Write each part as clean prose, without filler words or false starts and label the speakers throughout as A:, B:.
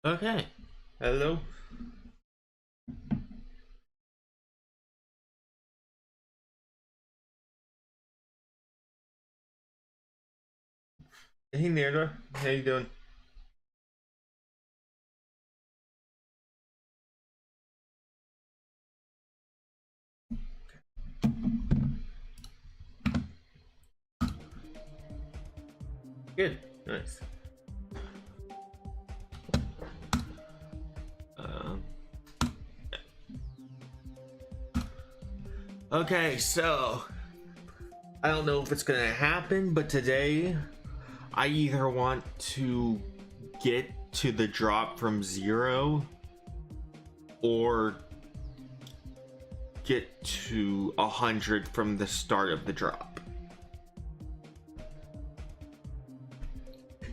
A: Okay. Hello. Hey Nerdor. How you doing? Good. Nice. Um, okay, so I don't know if it's gonna happen, but today I either want to get to the drop from 0 or get to 100 from the start of the drop.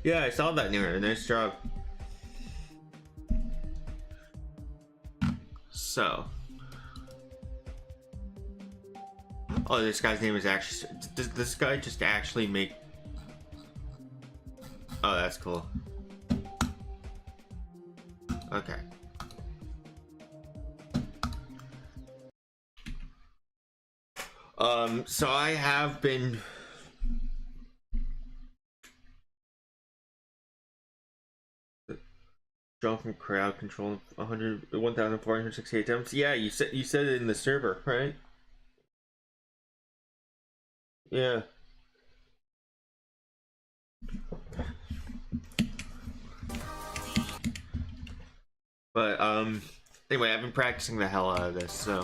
A: Yeah, I saw that near. Nice job. So, oh, this guy's name is actually. Does this guy just actually make? Oh, that's cool. Okay. So I have been drawn from crowd control 100 1468 times. Yeah, you said it in the server, right? Yeah. But anyway, I've been practicing the hell out of this, so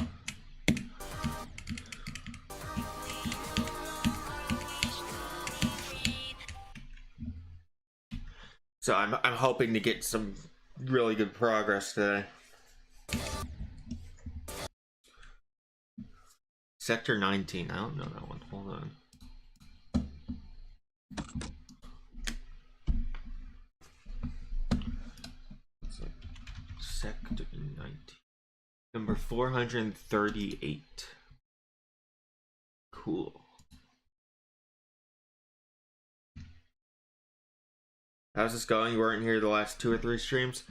A: I'm hoping to get some really good progress today. Sector 19. I don't know that one. Hold on. Sector 19. Number 438. Cool. How's this going? You weren't here the last 2 or 3 streams?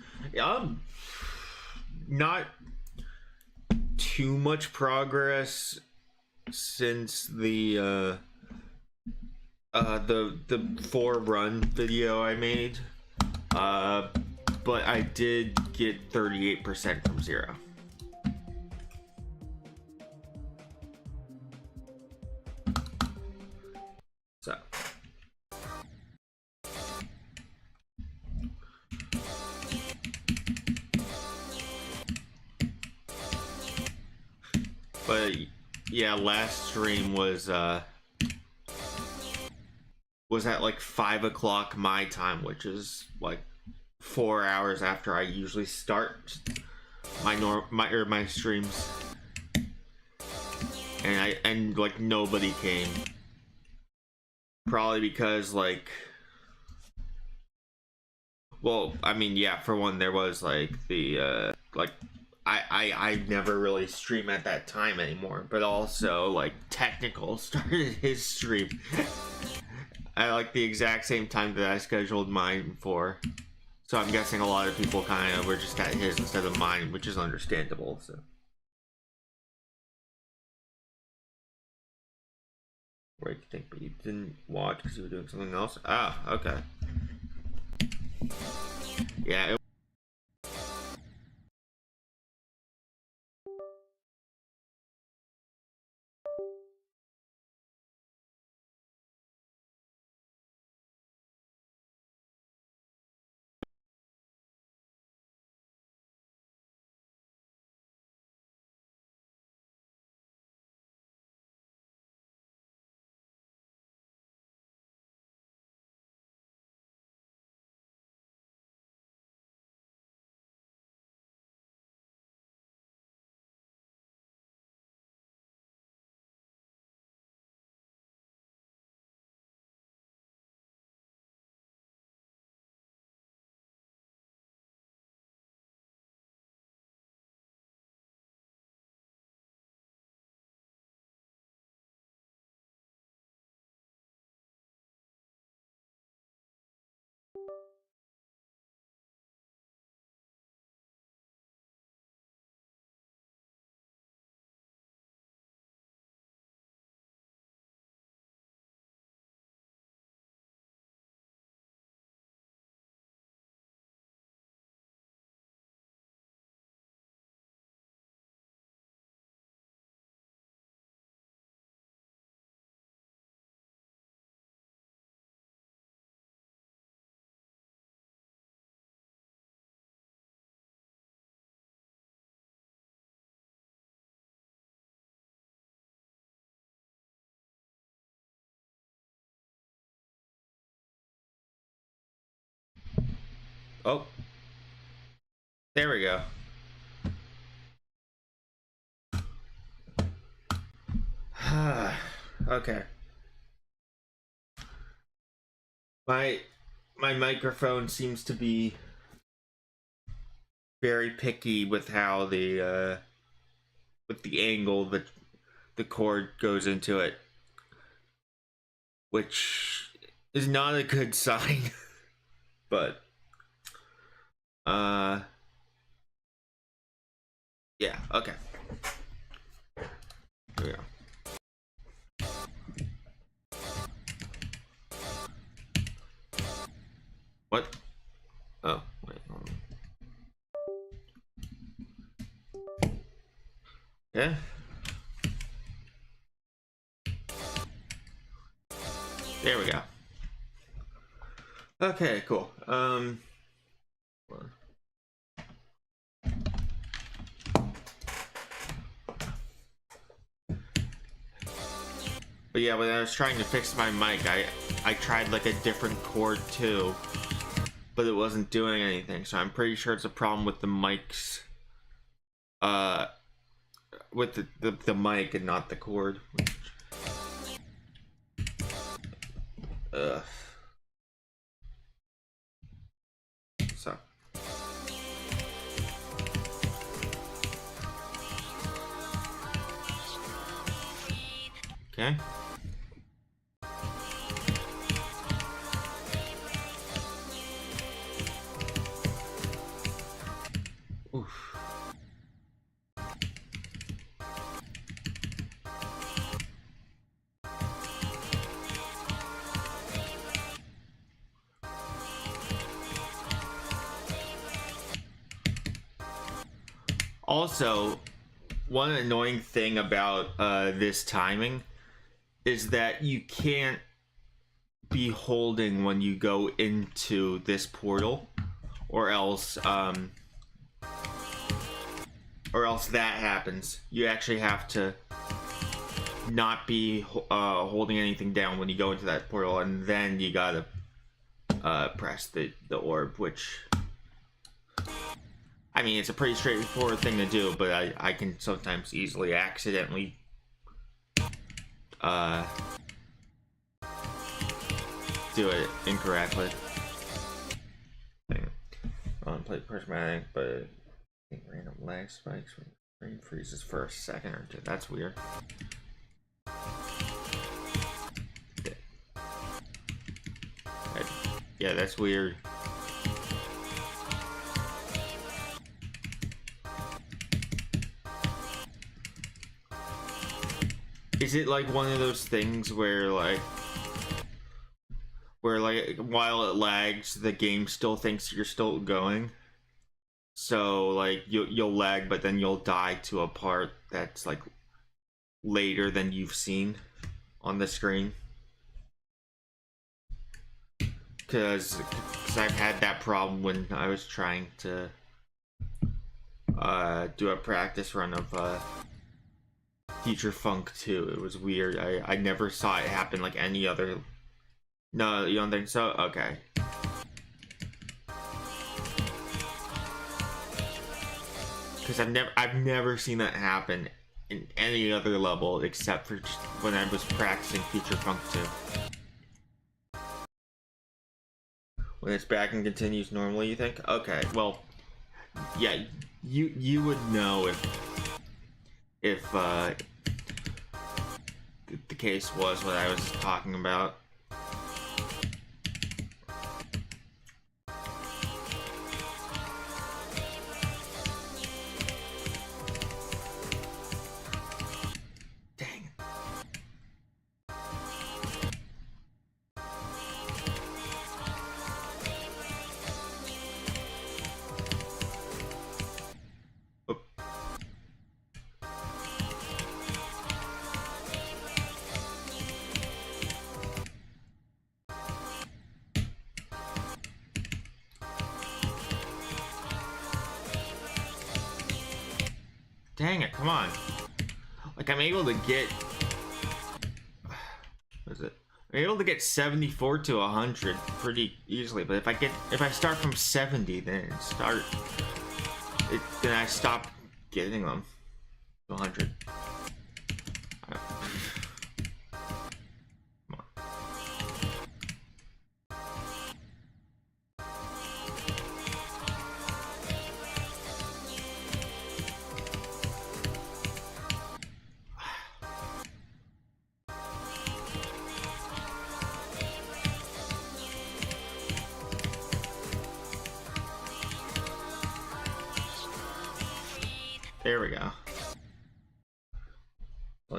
A: Not too much progress since the 4 run video I made. But I did get 38% from 0. So but yeah, last stream was at like 5 o'clock my time, which is like 4 hours after I usually start my streams, and like nobody came, probably because like, well, I mean, yeah, for one, there was like the like I never really stream at that time anymore, but also like Technical started his stream at like the exact same time that I scheduled mine for. So I'm guessing a lot of people kind of were just at his instead of mine, which is understandable. So, right, you think, but you didn't watch because you were doing something else. Ah, okay. Yeah, Oh, there we go. Okay. My microphone seems to be very picky with how with the angle that the cord goes into it, which is not a good sign. But yeah, okay. Here we go. What? Oh, wait, hold on. Yeah. There we go. Okay, cool. But yeah, when I was trying to fix my mic, I tried like a different cord too, but it wasn't doing anything. So I'm pretty sure it's a problem with the mics, with the mic and not the cord. Ugh. So. Okay. Oof. Also, one annoying thing about this timing is that you can't be holding when you go into this portal, or else that happens. You actually have to not be holding anything down when you go into that portal, and then you gotta press the orb, which, I mean, it's a pretty straightforward thing to do, but I can sometimes easily accidentally do it incorrectly. Play prismatic, but random lag spikes when screen freezes for a second or two. That's weird. Yeah, that's weird. Is it like one of those things where like while it lags, the game still thinks you're still going? So like you'll lag, but then you'll die to a part that's like later than you've seen on the screen. Because I've had that problem when I was trying to do a practice run of Teacher Funk 2. It was weird. I never saw it happen like any other. No, you don't think so? Okay. Because I've never seen that happen in any other level except for just when I was practicing Teacher Funk 2. When it's back and continues normally, you think? Okay, well, yeah, you would know if the case was what I was talking about. Dang. Oh. Dang it, come on. Like, I'm able to get... What is it? I'm able to get 74 to 100 pretty easily, but if I start from 70, then then I stop getting them to 100. Come on. There we go. I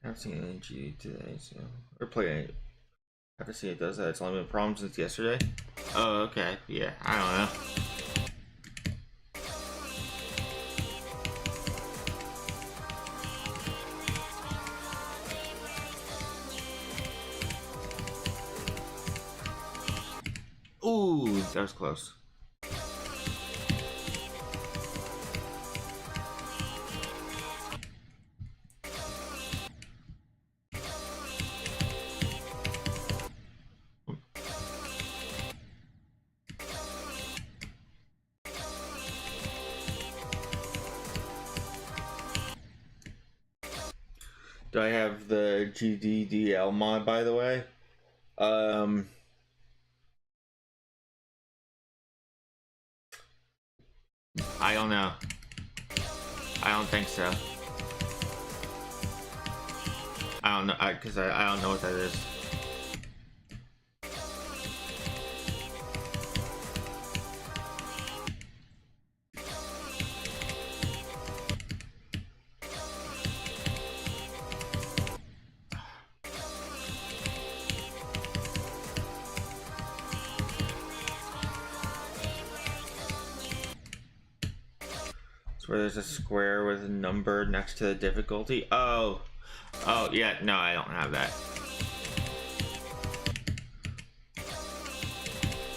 A: haven't seen any GD today, so or play any. I have to see it does that. It's only been a problem since yesterday. Oh, okay. Yeah, I don't know. Ooh, that was close. Do I have the GDDL mod, by the way? I don't know. I don't think so. I don't know, because I don't know what that is. Where there's a square with a number next to the difficulty. Oh, yeah, no, I don't have that.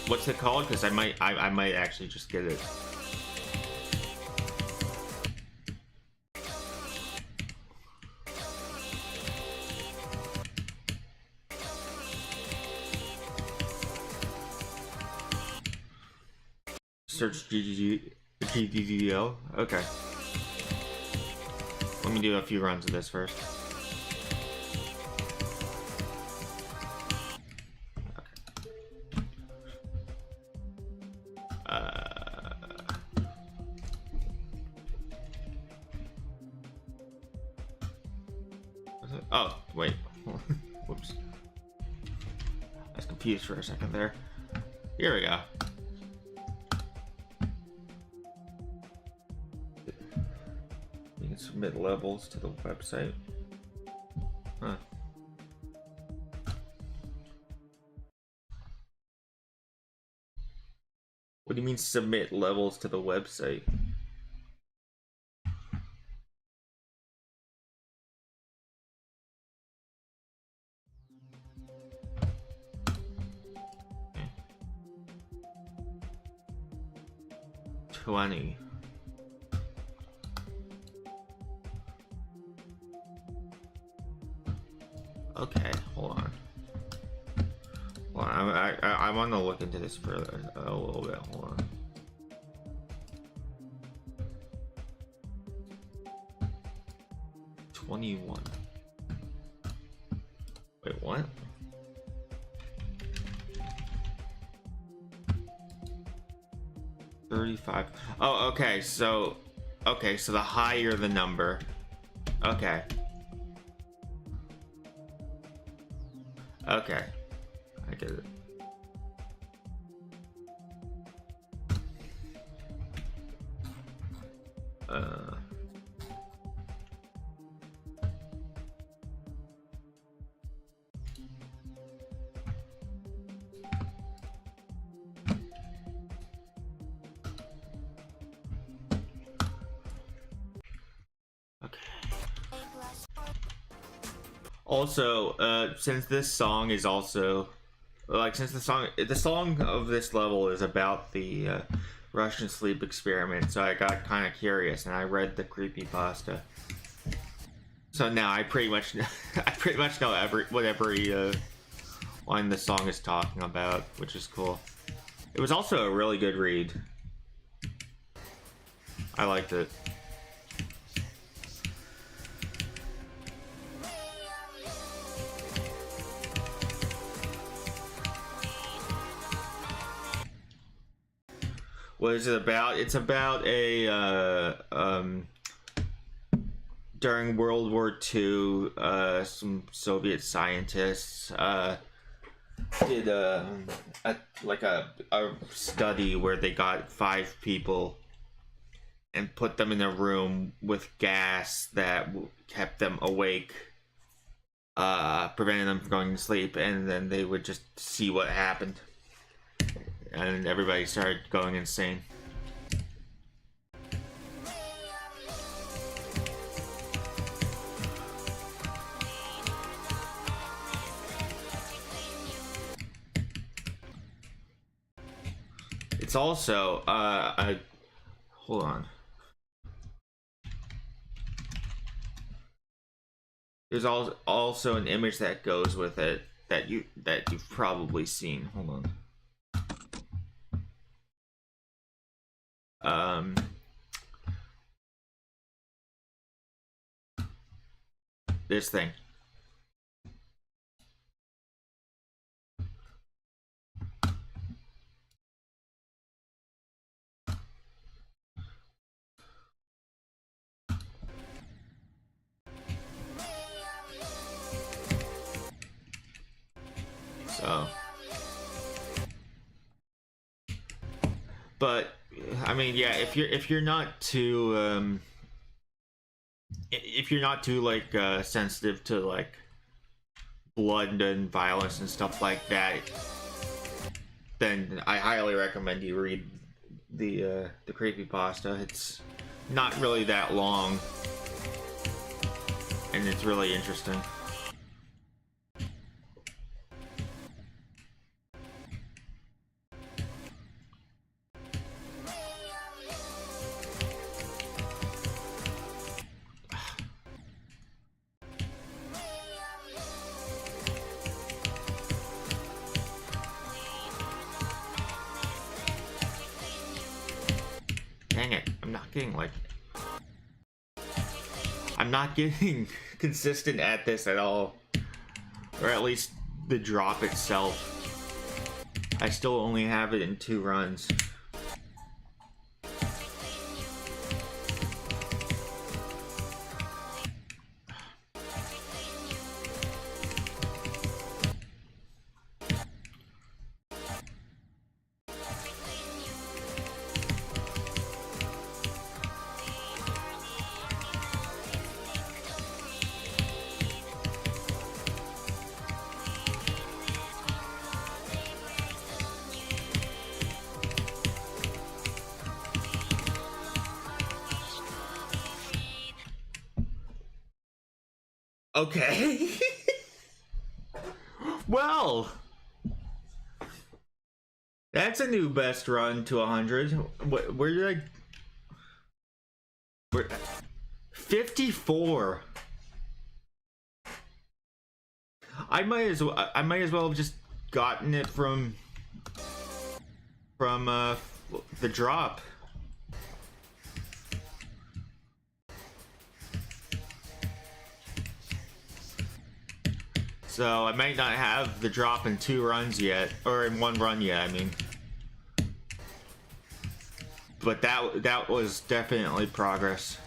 A: What's it called? Because I might actually just get it. Search GDDL. Okay. Let me do a few runs of this first. Oh, wait. Whoops. I was confused for a second there. Here we go. You can submit levels to the website. Huh. What do you mean submit levels to the website? Okay. 20. Okay, hold on. Hold on, I want to look into this further a little bit. Hold on. $21. Wait, what? $35. Oh, okay. So the higher the number. Okay. Okay, I get it. Also, since this song is also since the song of this level is about the Russian sleep experiment, so I got kind of curious and I read the creepypasta. So now I pretty much know what every line the song is talking about, which is cool. It was also a really good read. I liked it. What is it about? It's about a during World War II, some Soviet scientists did a study where they got 5 people and put them in a room with gas that kept them awake, preventing them from going to sleep, and then they would just see what happened. And everybody started going insane. It's also, hold on. There's also an image that goes with it that you've probably seen. Hold on. This thing. So, but I mean, yeah, if you're not too like sensitive to like blood and violence and stuff like that, then I highly recommend you read the creepypasta. It's not really that long, and it's really interesting. Dang it, I'm not getting consistent at this at all. Or at least the drop itself. I still only have it in 2 runs. Okay. Well, that's a new best run to 100. Where did where 54. I might as well have just gotten it from the drop. So I might not have the drop in 2 runs yet, or in 1 run yet, I mean. But that was definitely progress.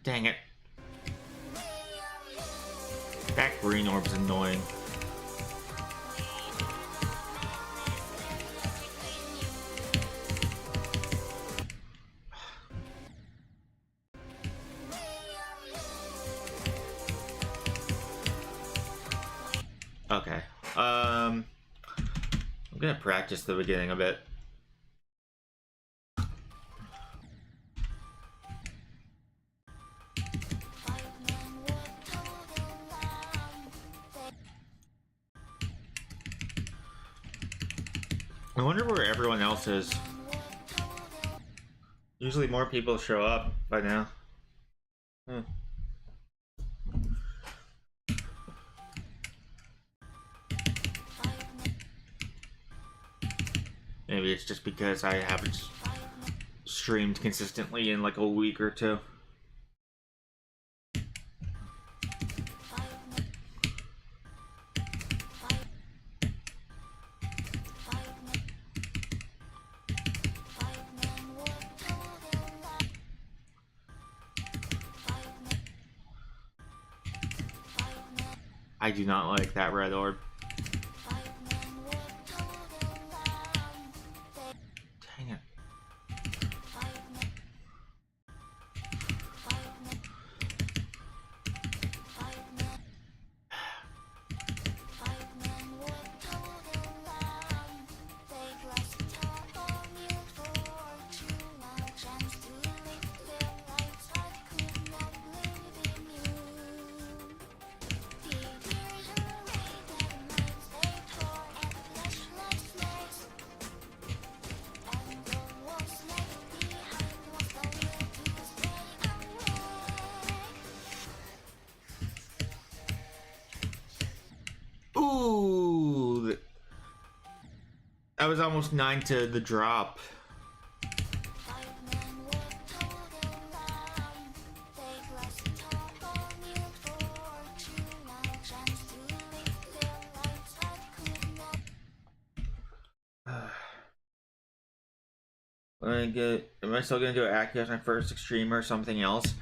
A: Dang it. That green orb's annoying. Okay. I'm gonna practice the beginning a bit. I wonder where everyone else is. Usually more people show up by now. Maybe it's just because I haven't streamed consistently in like a week or two. I do not like that red orb. Dang it. Ooh, that was almost 9 to the drop. Am I still gonna do Accu as my first extreme or something else?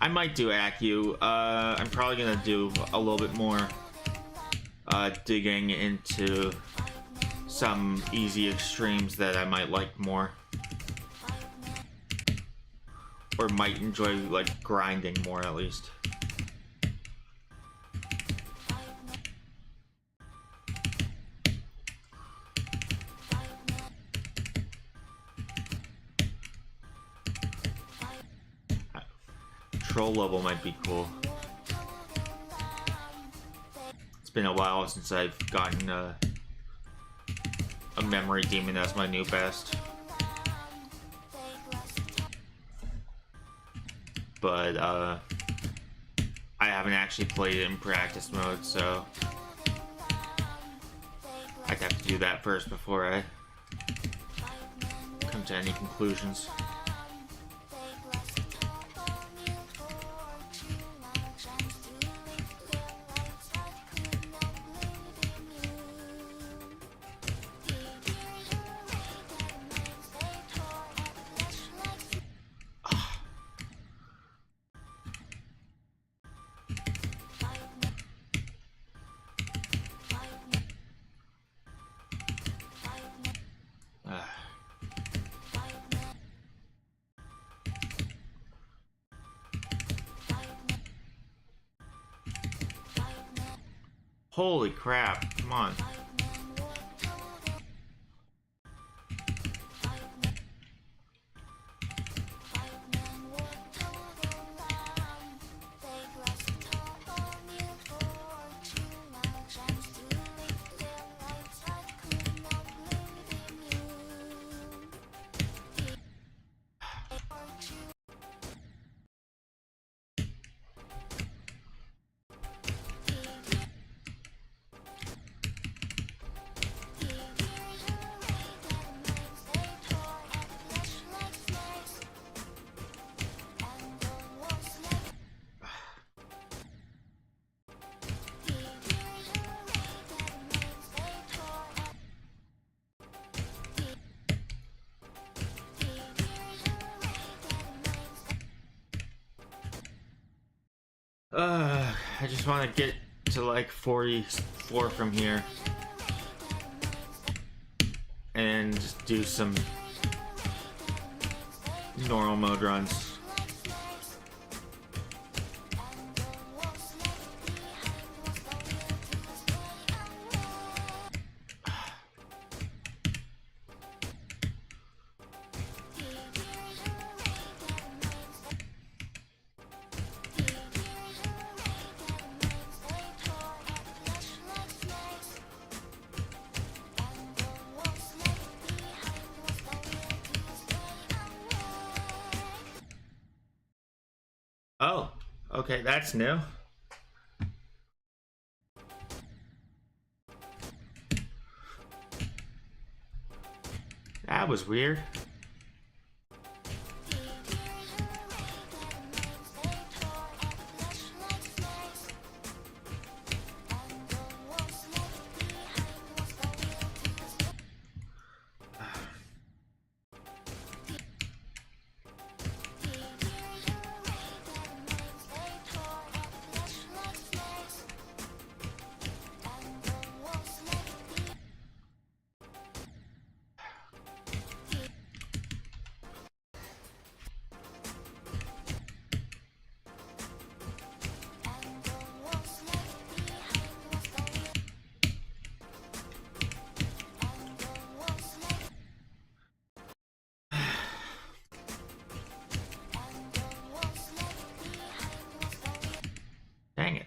A: I might do Accu. I'm probably gonna do a little bit more digging into some easy extremes that I might like more, or might enjoy like grinding more at least. Troll level might be cool. It's been a while since I've gotten a memory demon as my new best. But I haven't actually played it in practice mode, so I'd have to do that first before I come to any conclusions. Holy crap, come on. I just want to get to like 44 from here and just do some normal mode runs. Okay, that's new. That was weird. Dang it.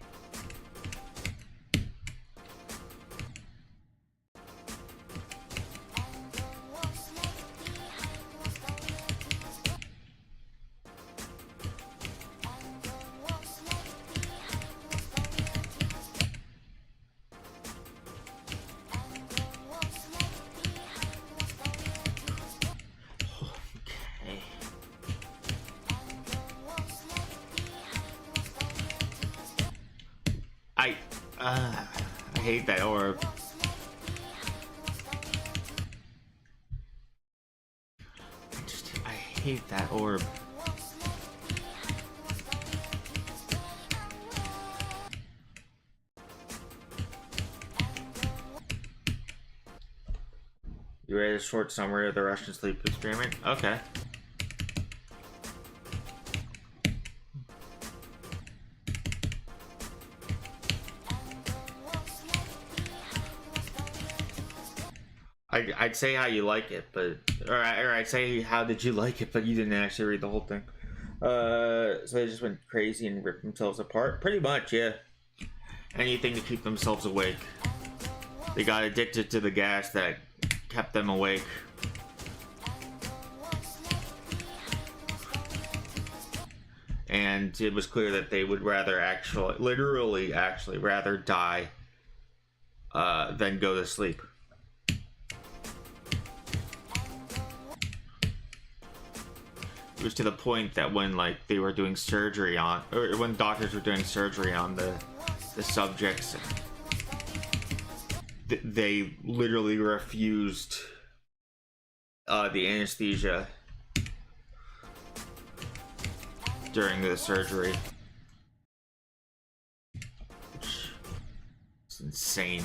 A: Okay. I hate that orb. I hate that orb. You read a short summary of the Russian sleep experiment? Okay. I'd say how you like it, but or I'd say how did you like it, but you didn't actually read the whole thing. So they just went crazy and ripped themselves apart. Pretty much, yeah. Anything to keep themselves awake. They got addicted to the gas that kept them awake. And it was clear that they would rather literally rather die than go to sleep. It was to the point that when they were doing surgery on, or when doctors were doing surgery on the subjects, they literally refused the anesthesia during the surgery. It's insane.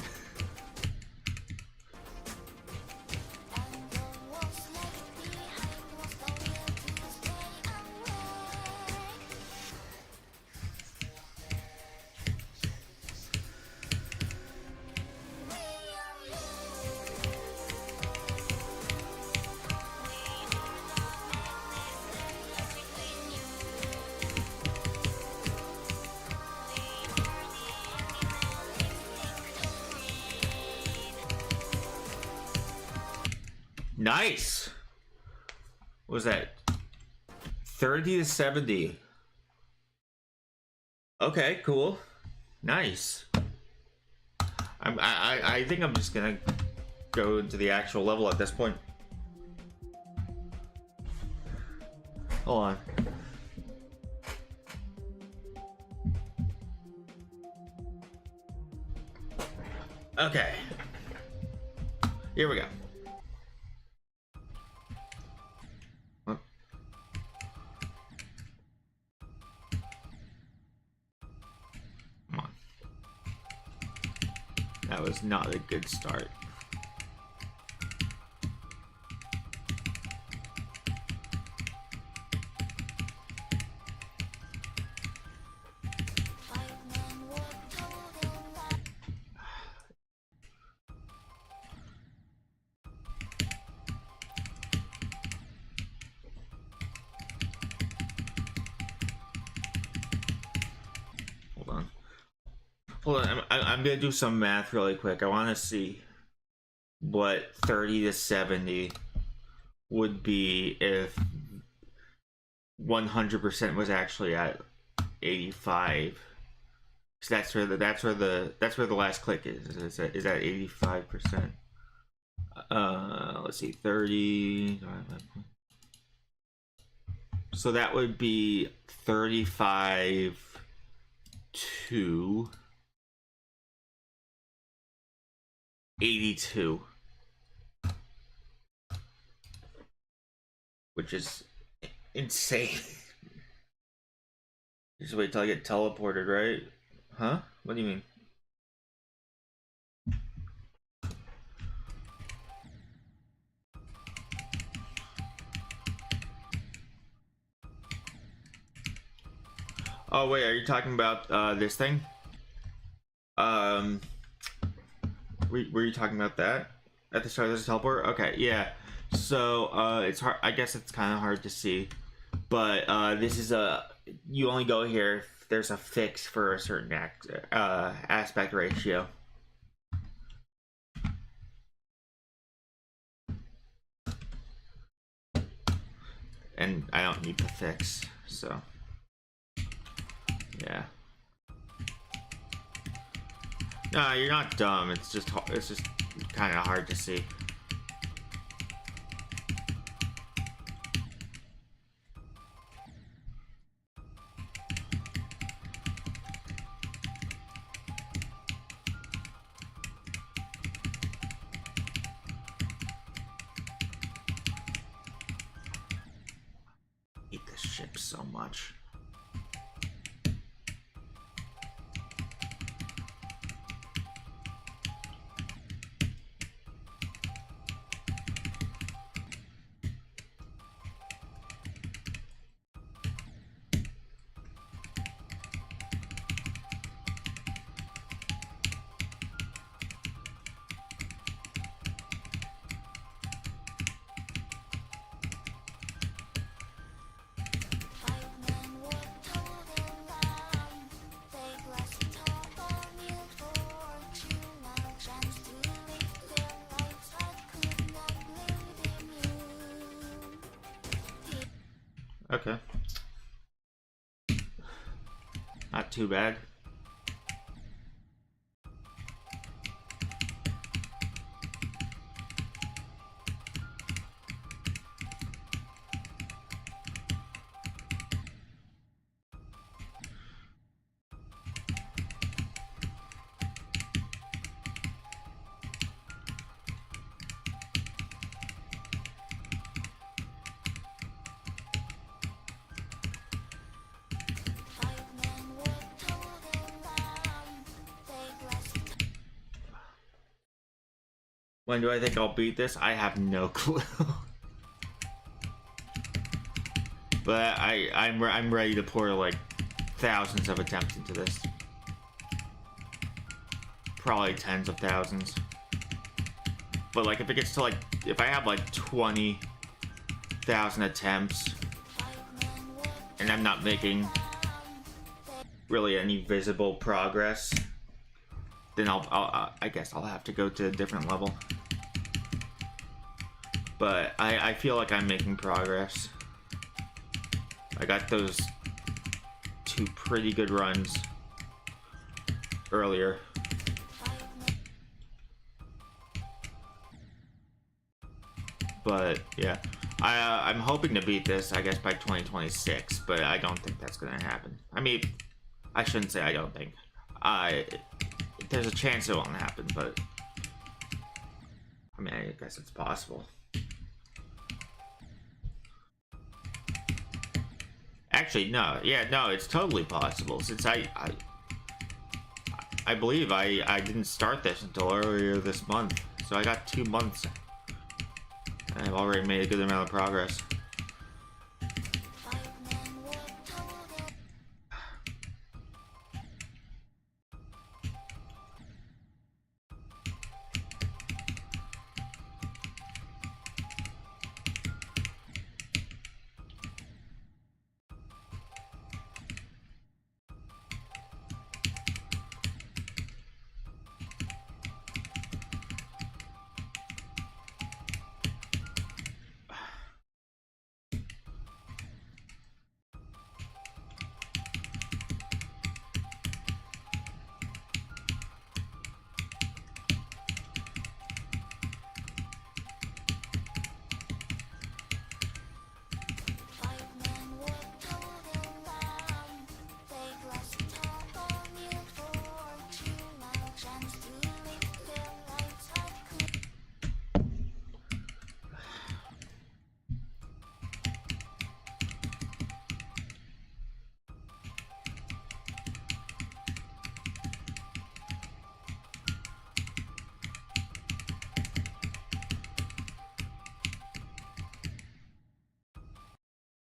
A: Nice. What was that? 30 to 70. Okay, cool. Nice. I think I'm just gonna go into the actual level at this point. Hold on. Okay. Here we go. That was not a good start. Hold on, I'm gonna do some math really quick. I want to see what 30 to 70 would be if 100% was actually at 85. So that's where the last click is. Is at 85%. Let's see, 30. So that would be 35 to 82, which is insane. Just wait till I get teleported, right? Huh? What do you mean? Oh wait, are you talking about this thing? Were you talking about that at the start of this teleport? Okay, yeah. So it's hard. I guess it's kind of hard to see, but this is you only go here if there's a fix for a certain aspect ratio. And I don't need the fix, so yeah. No, you're not dumb. It's just kind of hard to see. I hate this ship so much. Okay. Not too bad. When do I think I'll beat this? I have no clue. But I'm ready to pour like thousands of attempts into this. Probably tens of thousands. But like if it gets to like, if I have like 20,000 attempts and I'm not making really any visible progress, then I guess I'll have to go to a different level. But I feel like I'm making progress. I got those 2 pretty good runs earlier. But yeah, I'm hoping to beat this, I guess, by 2026, but I don't think that's gonna happen. I mean, I shouldn't say I don't think. There's a chance it won't happen, but I mean, I guess it's possible. Actually, no. Yeah, no, it's totally possible, since I believe I didn't start this until earlier this month, so I got 2 months. I've already made a good amount of progress.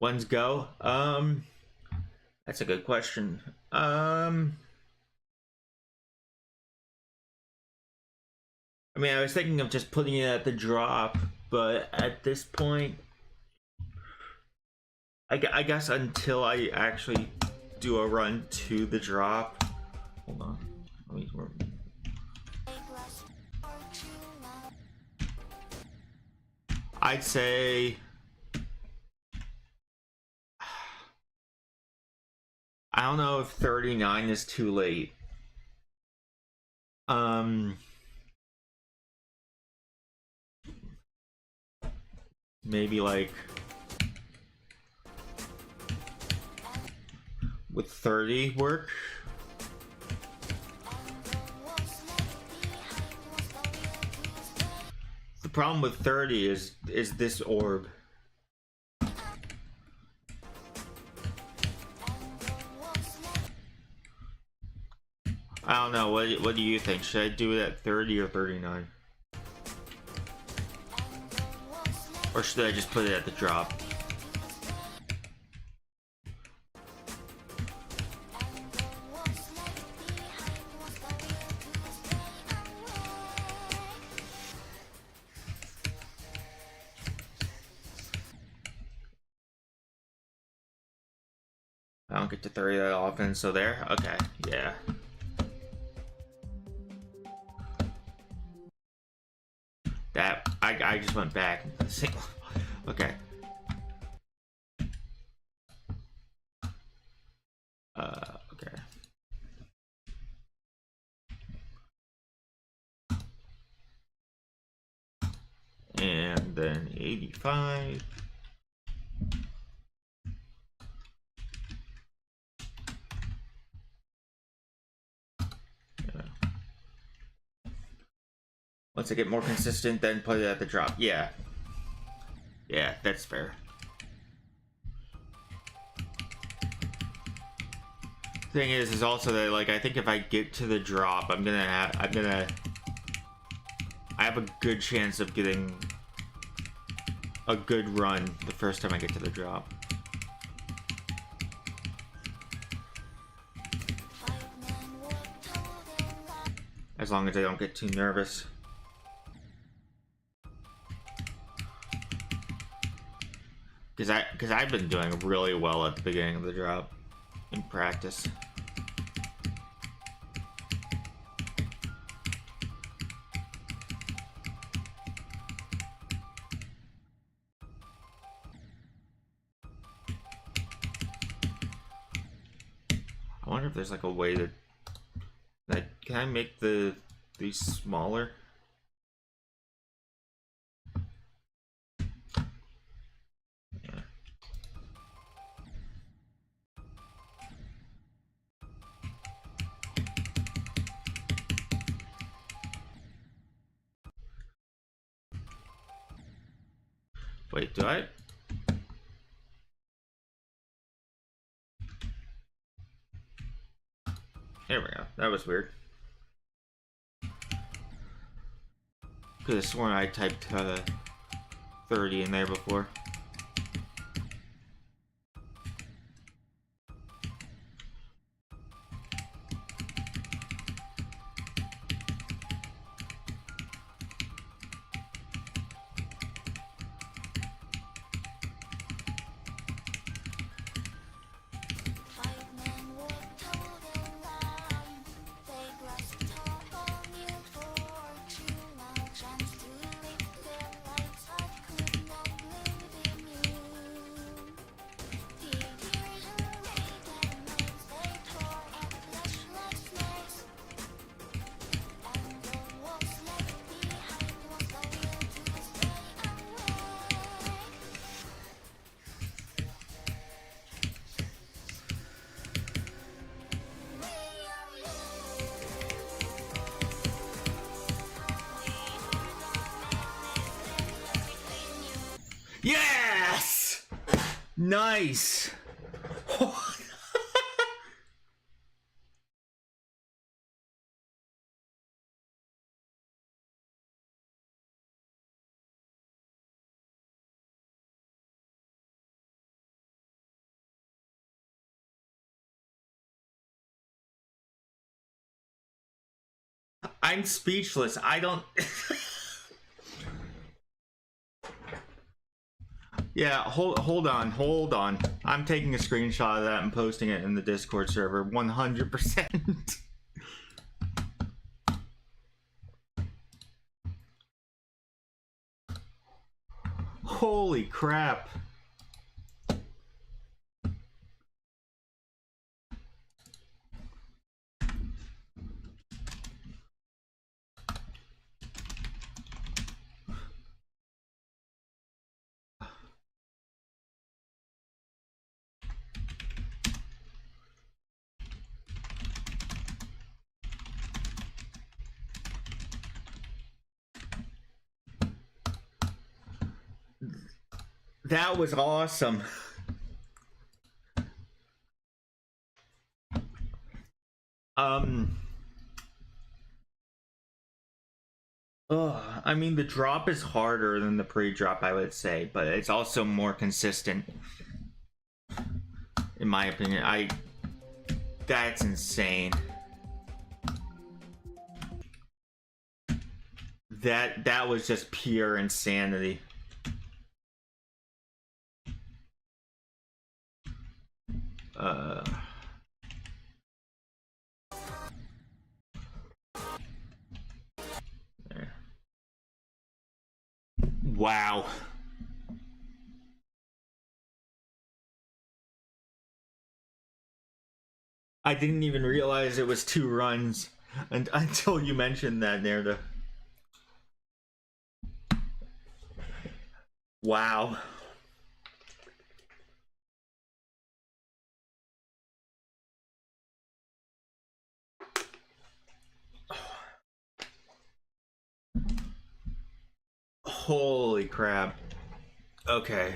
A: One's go. That's a good question. I mean, I was thinking of just putting it at the drop, but at this point, I guess until I actually do a run to the drop. Hold on. I'd say I don't know if 39 is too late. Maybe like with 30 work. The problem with 30 is this orb. I don't know. What do you think? Should I do it at 30 or 39? Or should I just put it at the drop? I don't get to 30 that often, so there? Okay, yeah. That, I just went back. Okay. Okay. And then 85. Once I get more consistent, then put it at the drop. Yeah. Yeah, that's fair. Thing is also that, like, I think if I get to the drop, I have a good chance of getting a good run the first time I get to the drop. As long as I don't get too nervous. Because I've been doing really well at the beginning of the drop in practice. I wonder if there's like a way to, like, can I make these smaller? Yeah. Wait, do I? There we go. That was weird. Could have sworn I typed 30 in there before. Yes! Nice! I'm speechless. I don't. Yeah, hold on. I'm taking a screenshot of that and posting it in the Discord server 100%. Holy crap. That was awesome. I mean, the drop is harder than the pre-drop, I would say, but it's also more consistent, in my opinion. That's insane. That was just pure insanity. There. Wow. I didn't even realize it was 2 runs until you mentioned that narrative. Wow. Holy crap. Okay.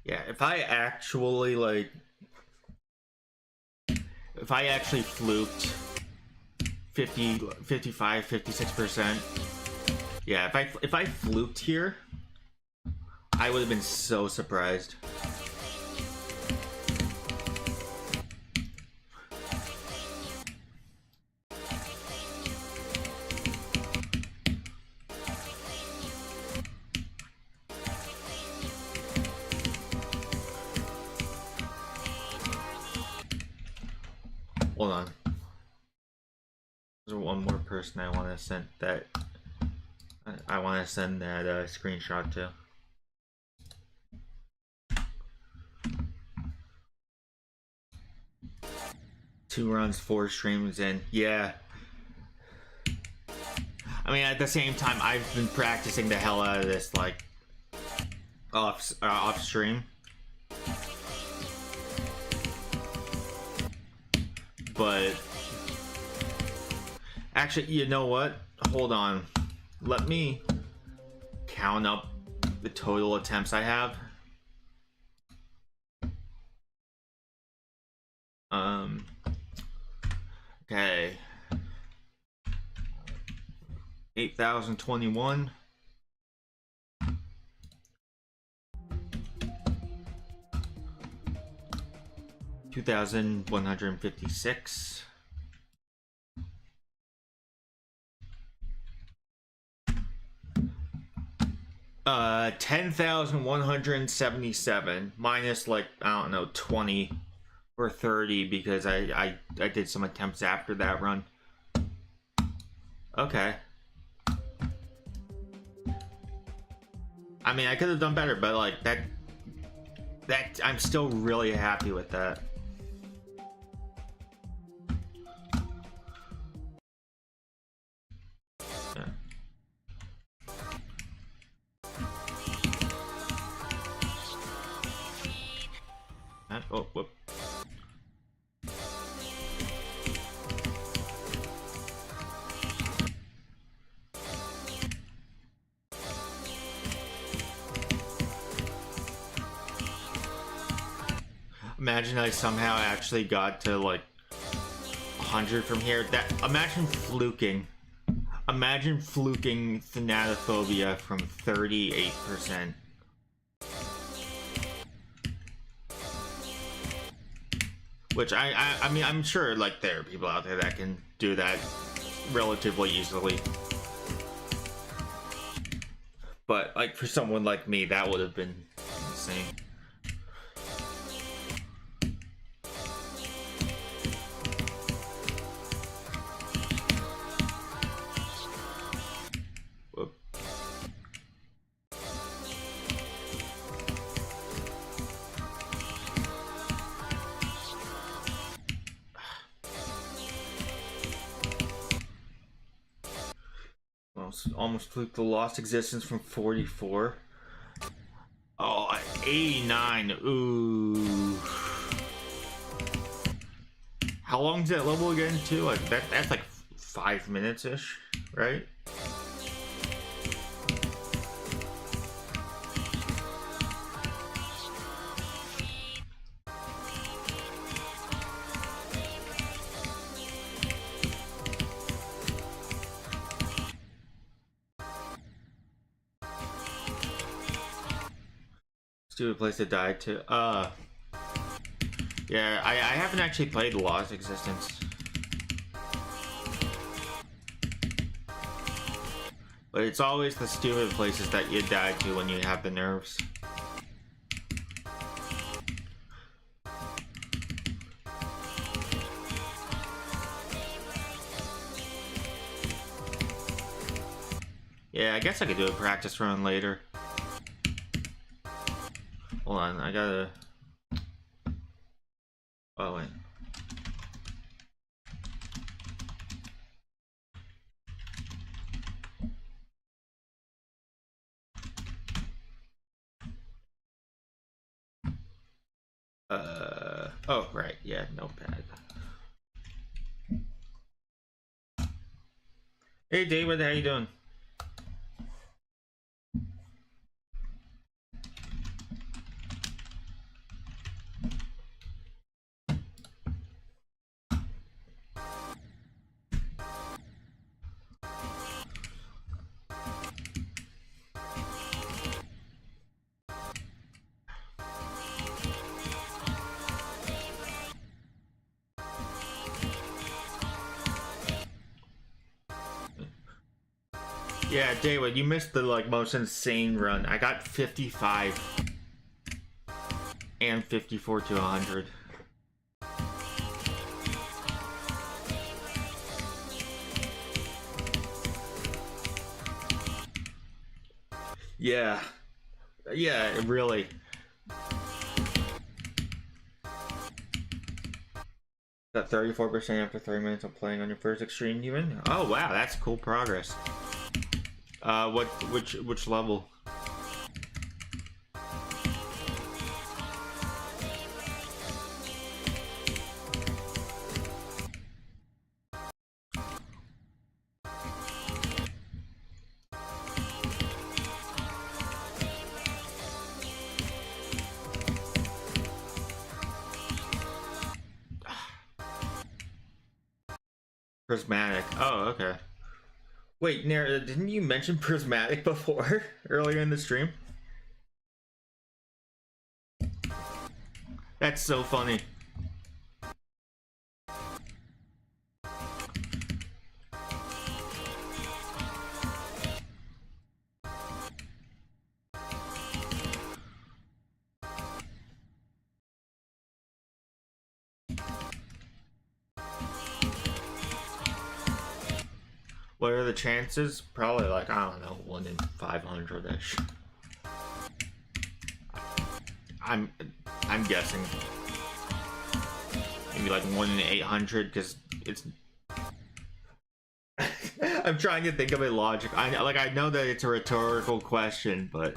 A: Yeah, if I actually fluked 50, 55, 56%. Yeah, if I fluked here, I would have been so surprised. Hold on. There's one more person I want to send that. I want to send that screenshot to. Two runs, 4 streams in. Yeah. I mean, at the same time, I've been practicing the hell out of this, like, off stream. But actually, you know what? Hold on. Let me count up the total attempts I have. Okay. 8,021. 2,156. 10,177 minus, like, I don't know, 20 or 30 because I did some attempts after that run. Okay. I mean, I could have done better, but like that I'm still really happy with that. Oh, whoop. Imagine I somehow actually got to like 100 from here. Imagine fluking Imagine fluking Thanatophobia from 38%. Which I mean, I'm sure like there are people out there that can do that relatively easily. But like for someone like me, that would have been insane. Whoop. Almost fluked the lost existence from 44. Oh, 89. Ooh. How long is that level again, too? Like that's like 5 minutes ish, right? Stupid place to die to. Yeah, I haven't actually played Lost Existence. But it's always the stupid places that you die to when you have the nerves. Yeah, I guess I could do a practice run later. Hold on, I gotta... Oh, wait. Oh, right, yeah, notepad. Hey, David, how you doing? Yeah, David, you missed the like most insane run. I got 55 and 54 to 100. Yeah. Yeah, really. Got 34% after 30 minutes of playing on your first extreme human. Oh wow, that's cool progress. Which level? Prismatic. Oh, okay. Wait, Nair, didn't you mention prismatic before earlier in the stream? That's so funny. What are the chances? Probably like, I don't know, 1 in 500-ish. I'm guessing. Maybe like 1 in 800, because it's... I'm trying to think of it logic. I know that it's a rhetorical question, but...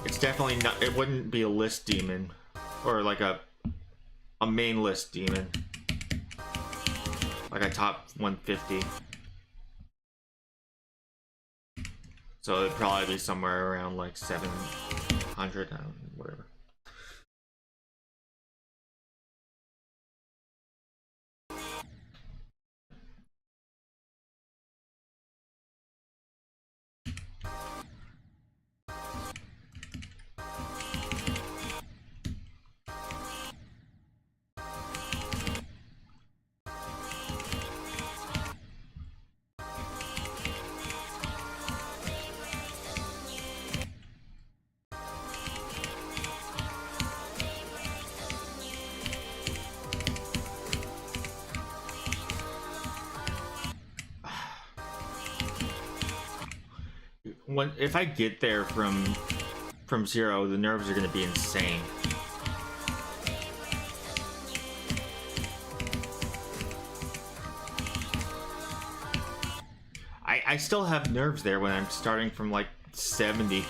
A: It's definitely not... It wouldn't be a list demon. Or like a main list demon. Like a top 150. So it'd probably be somewhere around like 700, whatever. if I get there from 0, the nerves are gonna be insane. I still have nerves there when I'm starting from like 70.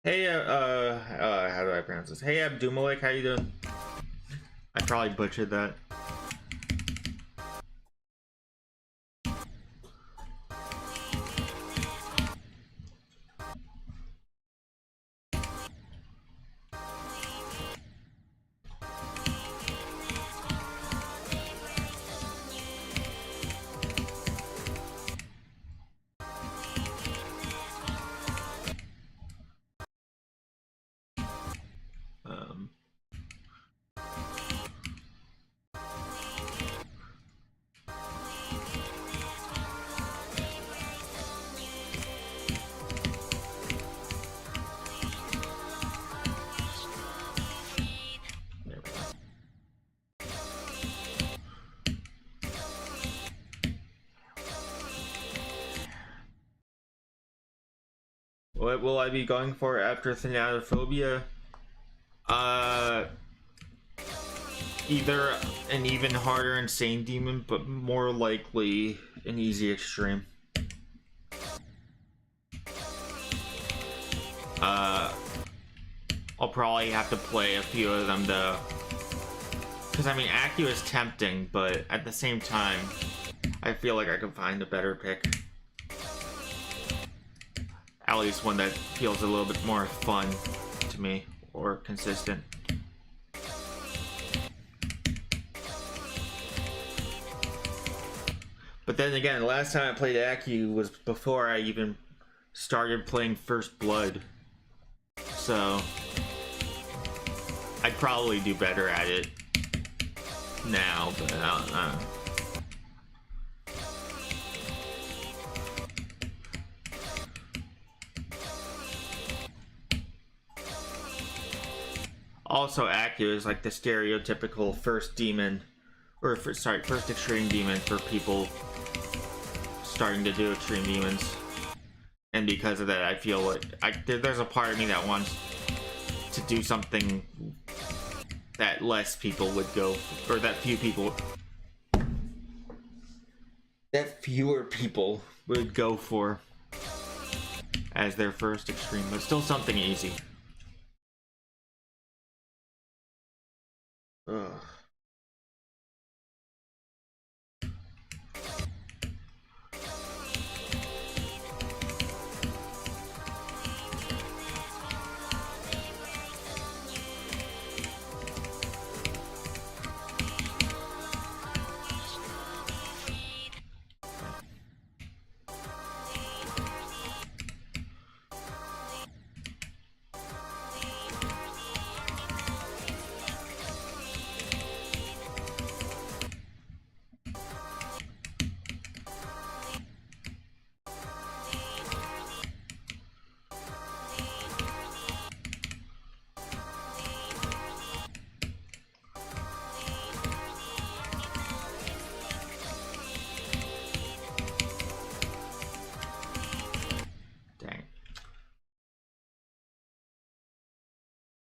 A: Hey, how do I pronounce this? Hey, Abdumalik, how you doing? I probably butchered that. What will I be going for after Thanatophobia? Either an even harder insane demon, but more likely an easy extreme. I'll probably have to play a few of them though. Because I mean, Accu is tempting, but at the same time, I feel like I could find a better pick. At least one that feels a little bit more fun to me, or consistent. But then again, the last time I played Accu was before I even started playing First Blood. So I'd probably do better at it now, but I don't know. Also, Accu is like the stereotypical first demon, or first extreme demon for people starting to do extreme demons. And because of that, I feel like there's a part of me that wants to do something that less people would go, or that fewer people would go for as their first extreme, but still something easy. Ugh.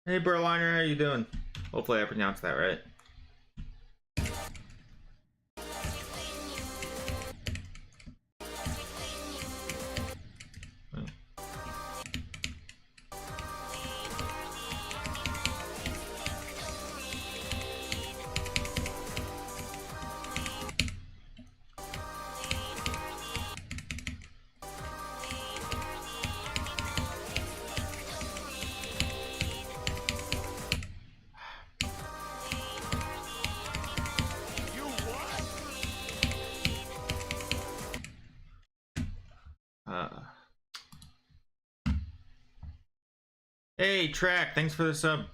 A: Hey Berliner, how you doing? Hopefully I pronounced that right. Hey Track, thanks for the sub.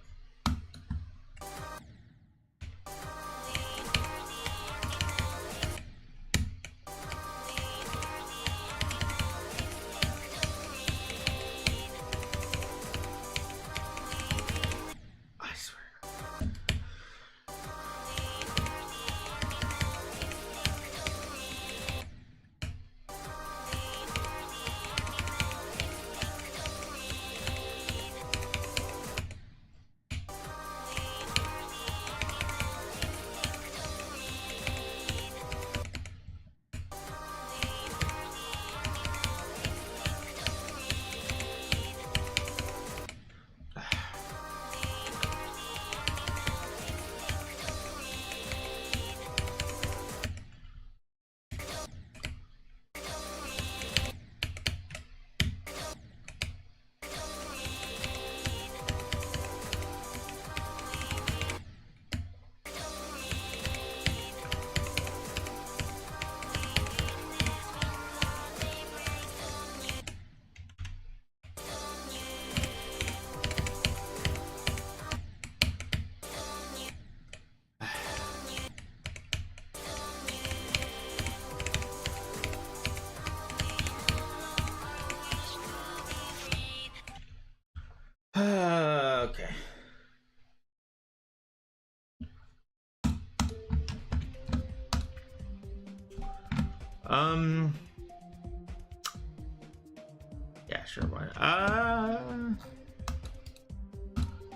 A: Yeah, sure. Why?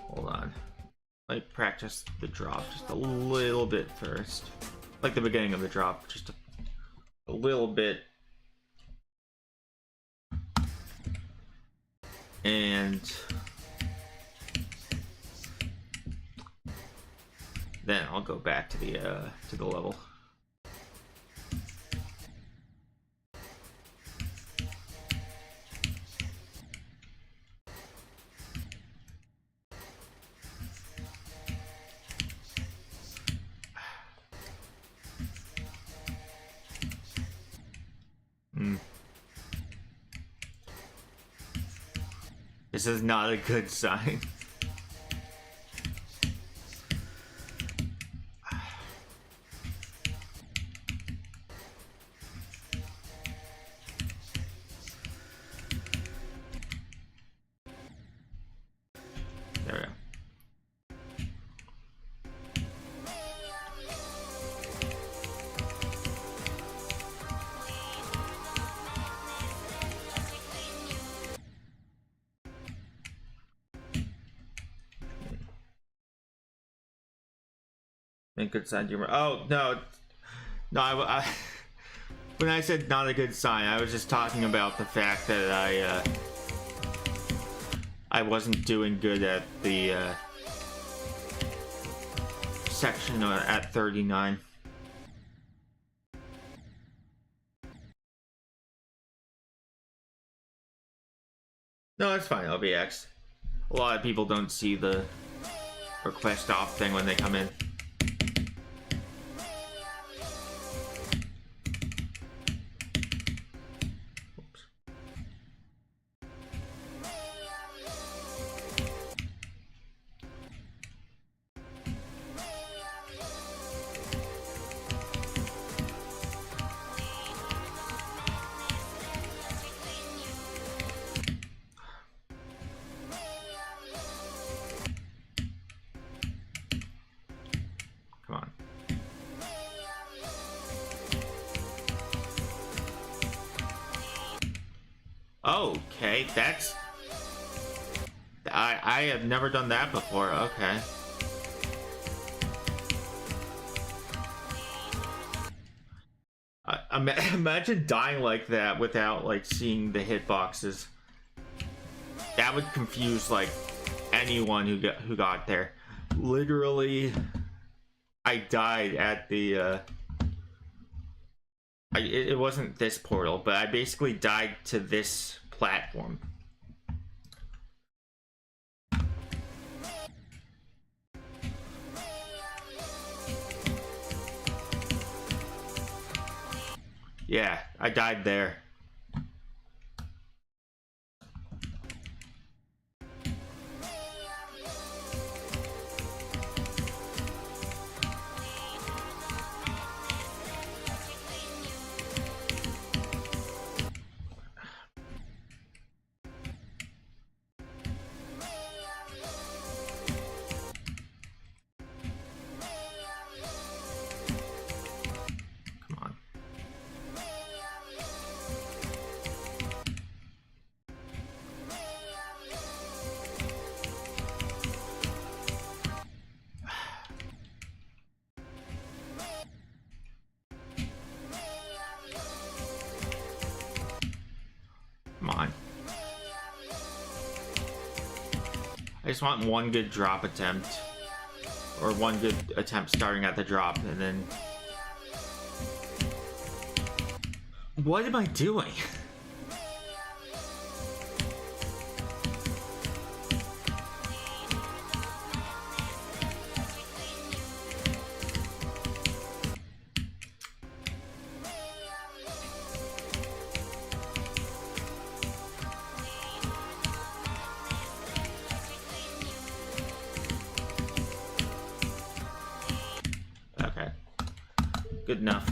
A: Hold on. Like practice the drop just a little bit first, like the beginning of the drop, just a little bit, and then I'll go back to the level. This is not a good sign. There we go. Make good sign. Oh no, no. When I said not a good sign, I was just talking about the fact that I wasn't doing good at the section at 39. No, it's fine. LBX. A lot of people don't see the request off thing when they come in. Come on. Okay, that's... I have never done that before. Okay. Imagine dying like that without like seeing the hitboxes. That would confuse like anyone who got there. Literally, I died at the it wasn't this portal, but I basically died to this platform. Yeah, I died there. Come on. I just want one good drop attempt. Or one good attempt starting at the drop, and then... What am I doing? Okay. Good enough.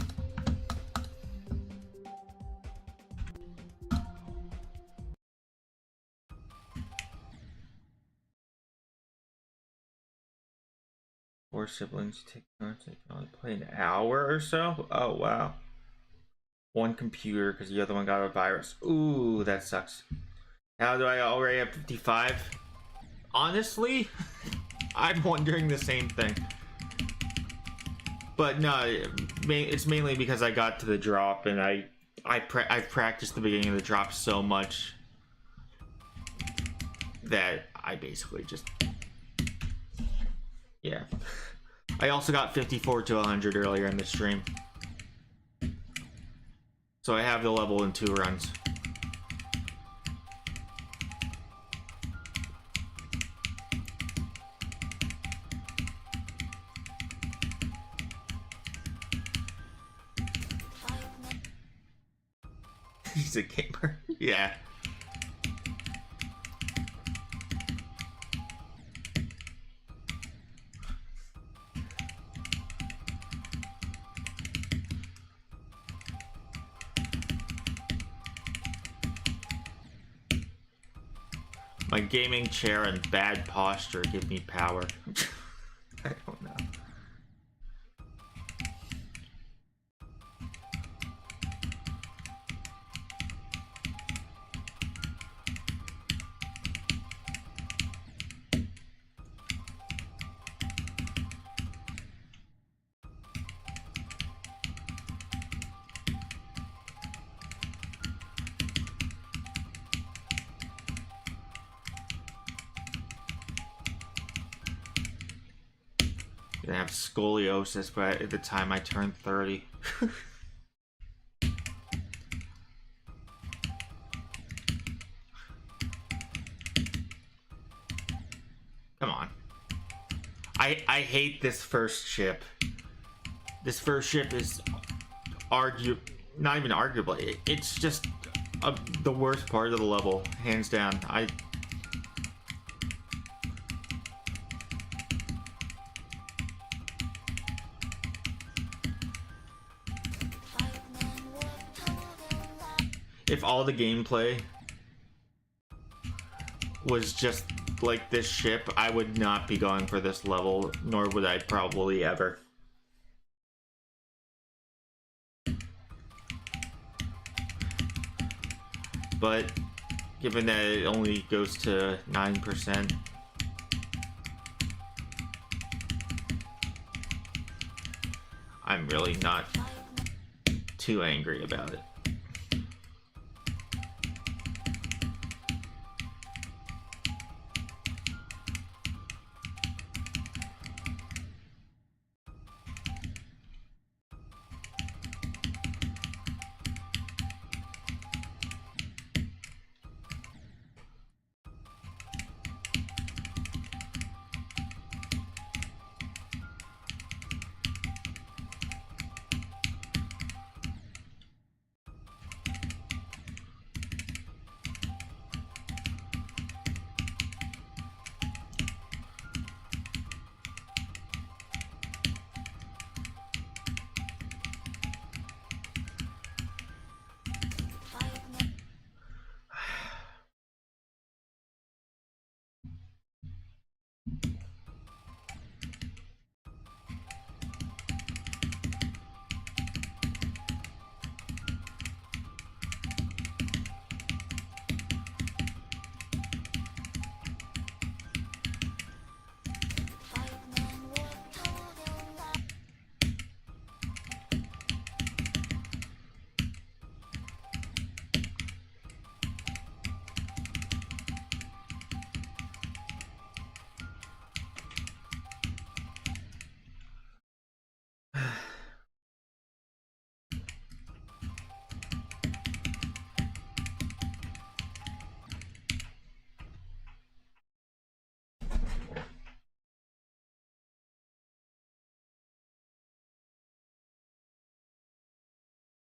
A: Four siblings take turns. They can only play an hour or so? Oh, wow. one computer because the other one got a virus. Ooh, that sucks. How do I already have 55? Honestly, I'm wondering the same thing. But no, it's mainly because I got to the drop and I've practiced the beginning of the drop so much that I basically just, yeah. I also got 54 to 100 earlier in the stream. So I have the level in 2 runs. He's a gamer. Yeah. My gaming chair and bad posture give me power. I don't know. I have scoliosis, but at the time I turned 30. Come on. I hate this first ship. This first ship is not even arguably. It's just the worst part of the level, hands down. If all the gameplay was just like this ship, I would not be going for this level, nor would I probably ever. But given that it only goes to 9%, I'm really not too angry about it.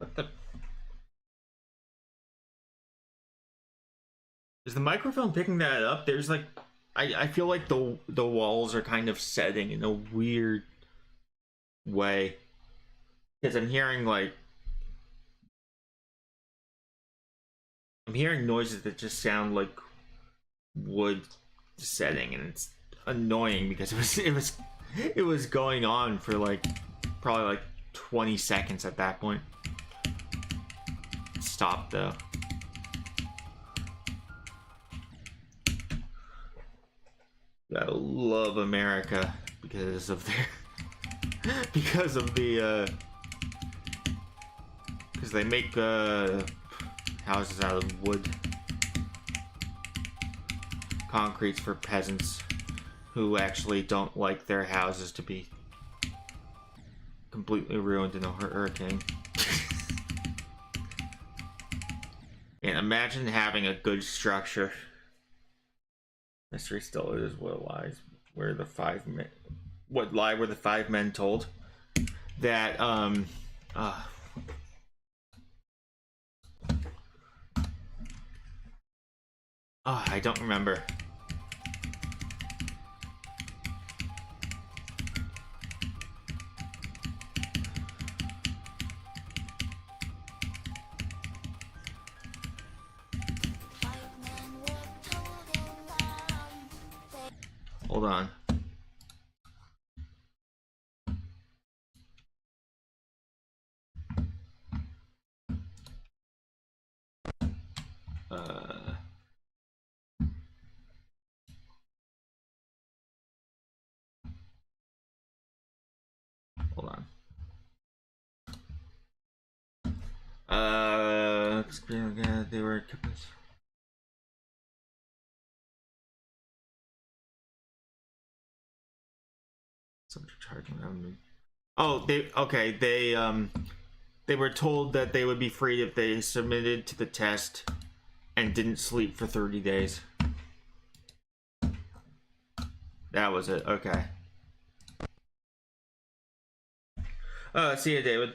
A: What the? Is the microphone picking that up? There's like, I feel like the walls are kind of setting in a weird way. Because I'm hearing noises that just sound like wood setting, and it's annoying because it was going on for like probably like 20 seconds at that point. it stopped though. Gotta love America because of their because of the because they make houses out of wood, concretes for peasants who actually don't like their houses to be completely ruined in a hurricane. And imagine having a good structure. Mystery still is what lies where the five men, what lie were the five men told that I don't remember. Hold on. Hold on. They were. Subject charging them. Oh, they were told that they would be freed if they submitted to the test and didn't sleep for 30 days. That was it. Okay. See you, David.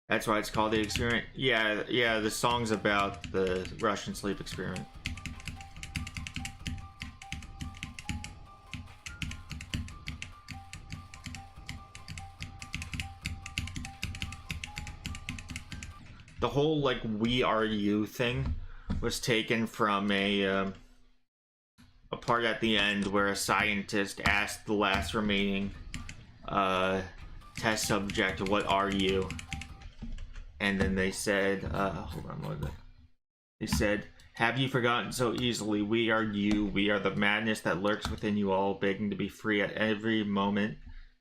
A: That's why it's called the experiment. Yeah, the song's about the Russian sleep experiment. The whole like "We Are You" thing was taken from a part at the end where a scientist asked the last remaining test subject, "What are you?" And then they said, hold on, what was it? They said, "Have you forgotten so easily? We are you. We are the madness that lurks within you all, begging to be free at every moment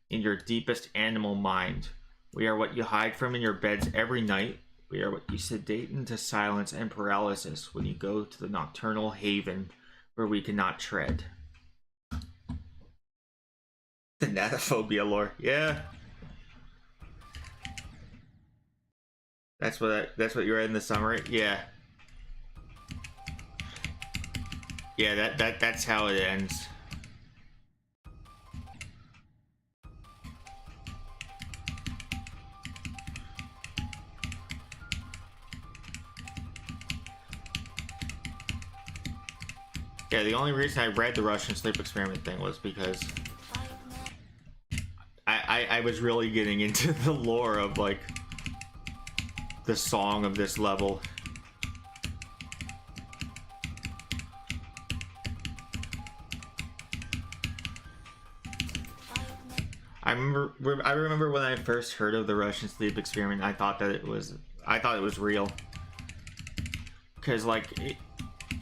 A: in your deepest animal mind. We are what you hide from in your beds every night. We are what you sedate into silence and paralysis when you go to the nocturnal haven where we cannot tread." Thanatophobia lore. Yeah. That's what you read in the summary. Yeah. Yeah, that's how it ends. Yeah, the only reason I read the Russian sleep experiment thing was because I was really getting into the lore of like the song of this level. I remember when I first heard of the Russian sleep experiment, I thought it was real. Because like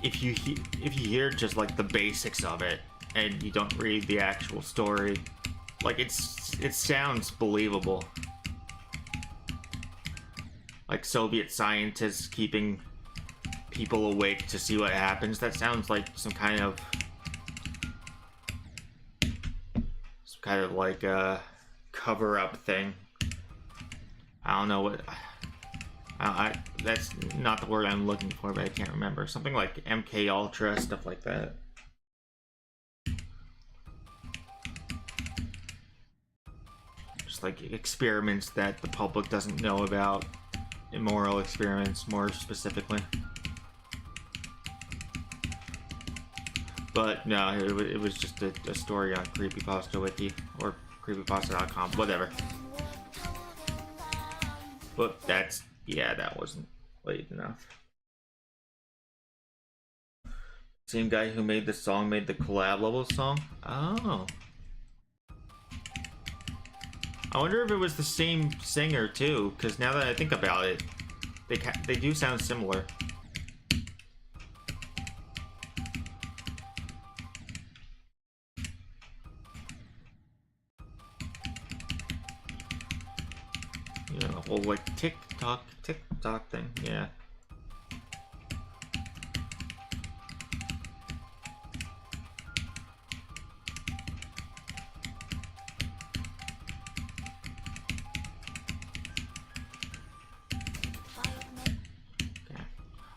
A: if you hear just like the basics of it and you don't read the actual story, like it sounds believable. Like Soviet scientists keeping people awake to see what happens. That sounds like some kind of like a cover-up thing. I don't know what. That's not the word I'm looking for, but I can't remember. Something like MK Ultra, stuff like that. Just like experiments that the public doesn't know about. Immoral experiments, more specifically. But no, it was just a story on Creepypasta Wiki or creepypasta.com, whatever. But that wasn't late enough. Same guy who made the song made the collab level song? Oh. I wonder if it was the same singer too, because now that I think about it, they do sound similar. Yeah, the whole like tick tock thing. Yeah.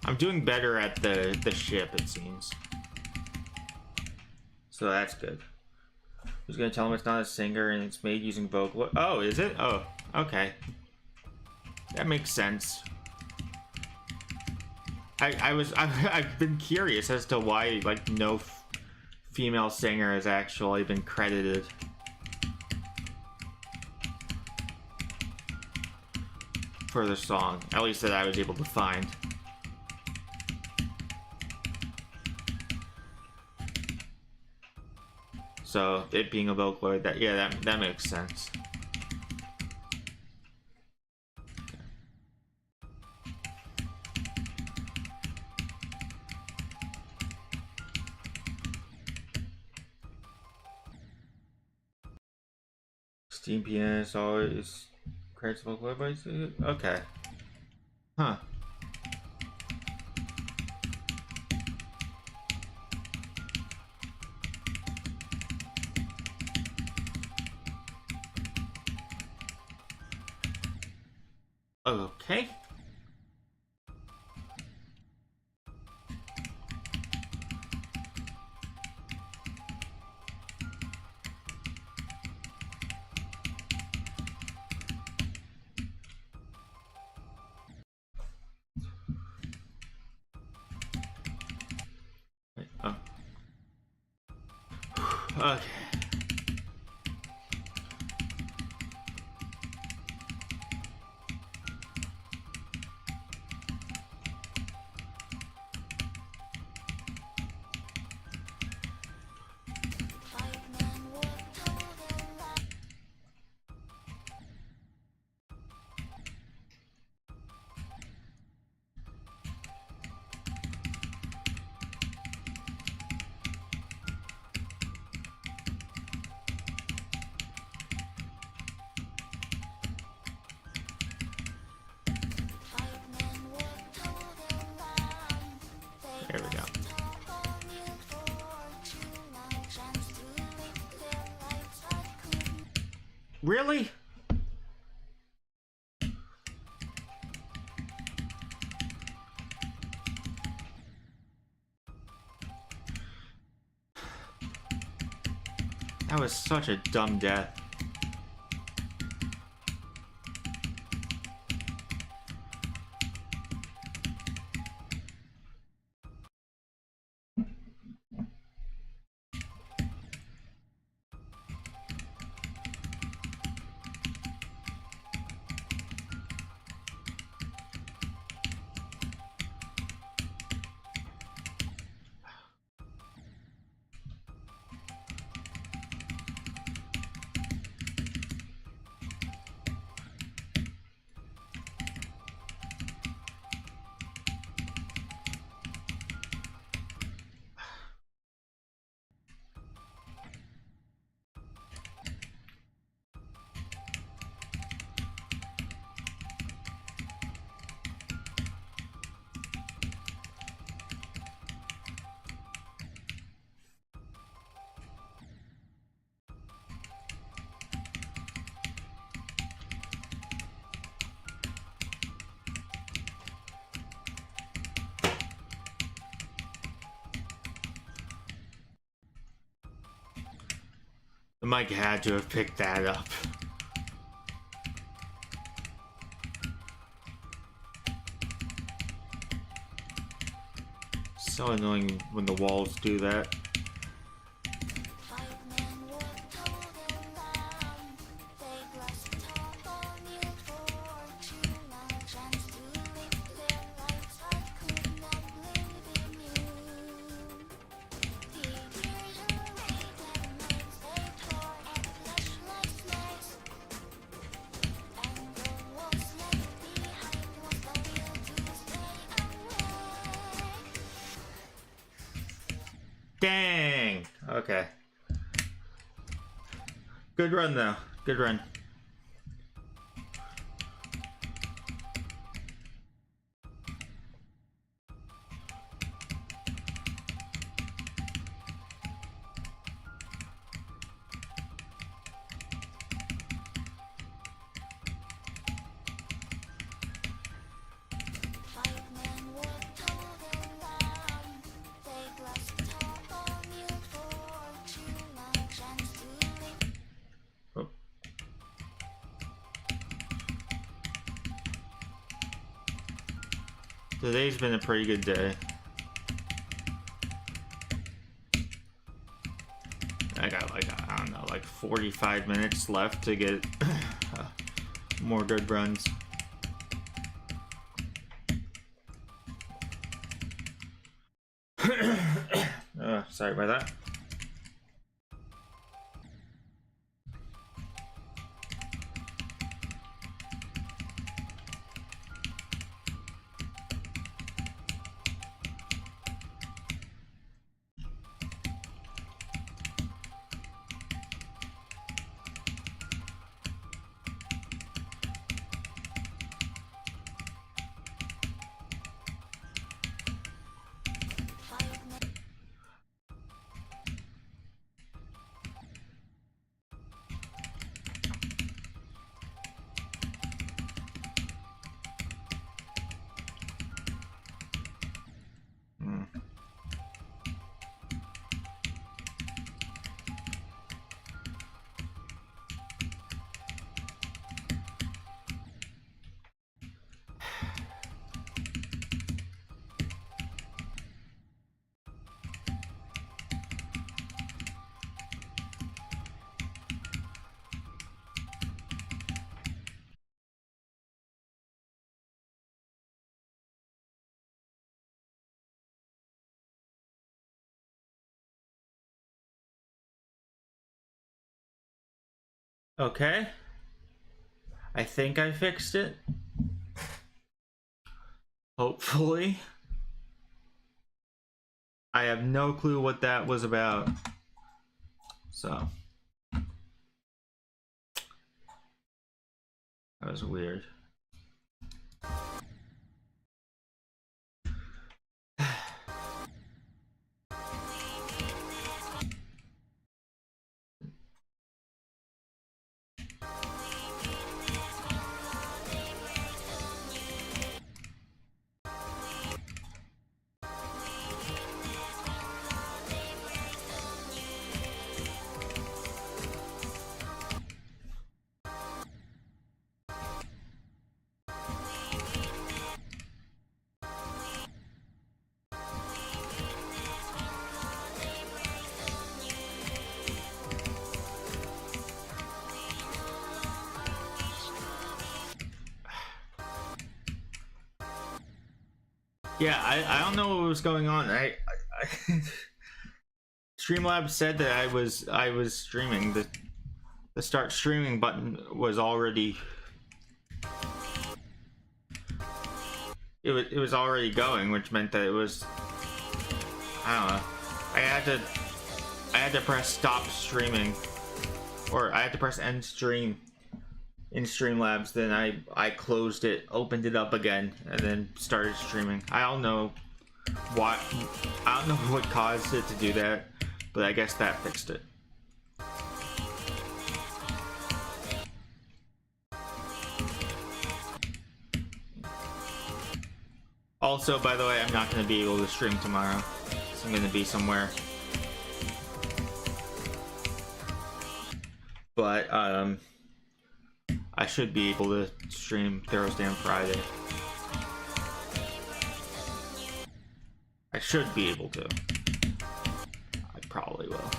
A: I'm doing better at the ship, it seems. So that's good. Who's gonna tell him it's not a singer and it's made using vocal? Oh, is it? Oh, okay. That makes sense. I've been curious as to why like no female singer has actually been credited. For the song, at least that I was able to find. So it being a Vocaloid, that makes sense. Steam pianist always creates Vocaloid voice. Okay. Huh. Okay. Oh. Okay. There we go. Really? That was such a dumb death. The mic had to have picked that up. So annoying when the walls do that. Dang. Okay. Good run though. Good run. Oh. Today's been a pretty good day. I got like, I don't know, like 45 minutes left to get more good runs. Sorry about that. Okay. I think I fixed it. Hopefully. I have no clue what that was about. So. That was weird. Yeah, I don't know what was going on. I Streamlabs said that I was streaming. The start streaming button was already it was already going, which meant that it was, I don't know. I had to press stop streaming, or I had to press end stream in Streamlabs. Then I closed it, opened it up again, and then started streaming. I don't know what caused it to do that, but I guess that fixed it. Also, by the way, I'm not going to be able to stream tomorrow, so I'm going to be somewhere. But I should be able to stream Thursday and Friday. I should be able to. I probably will.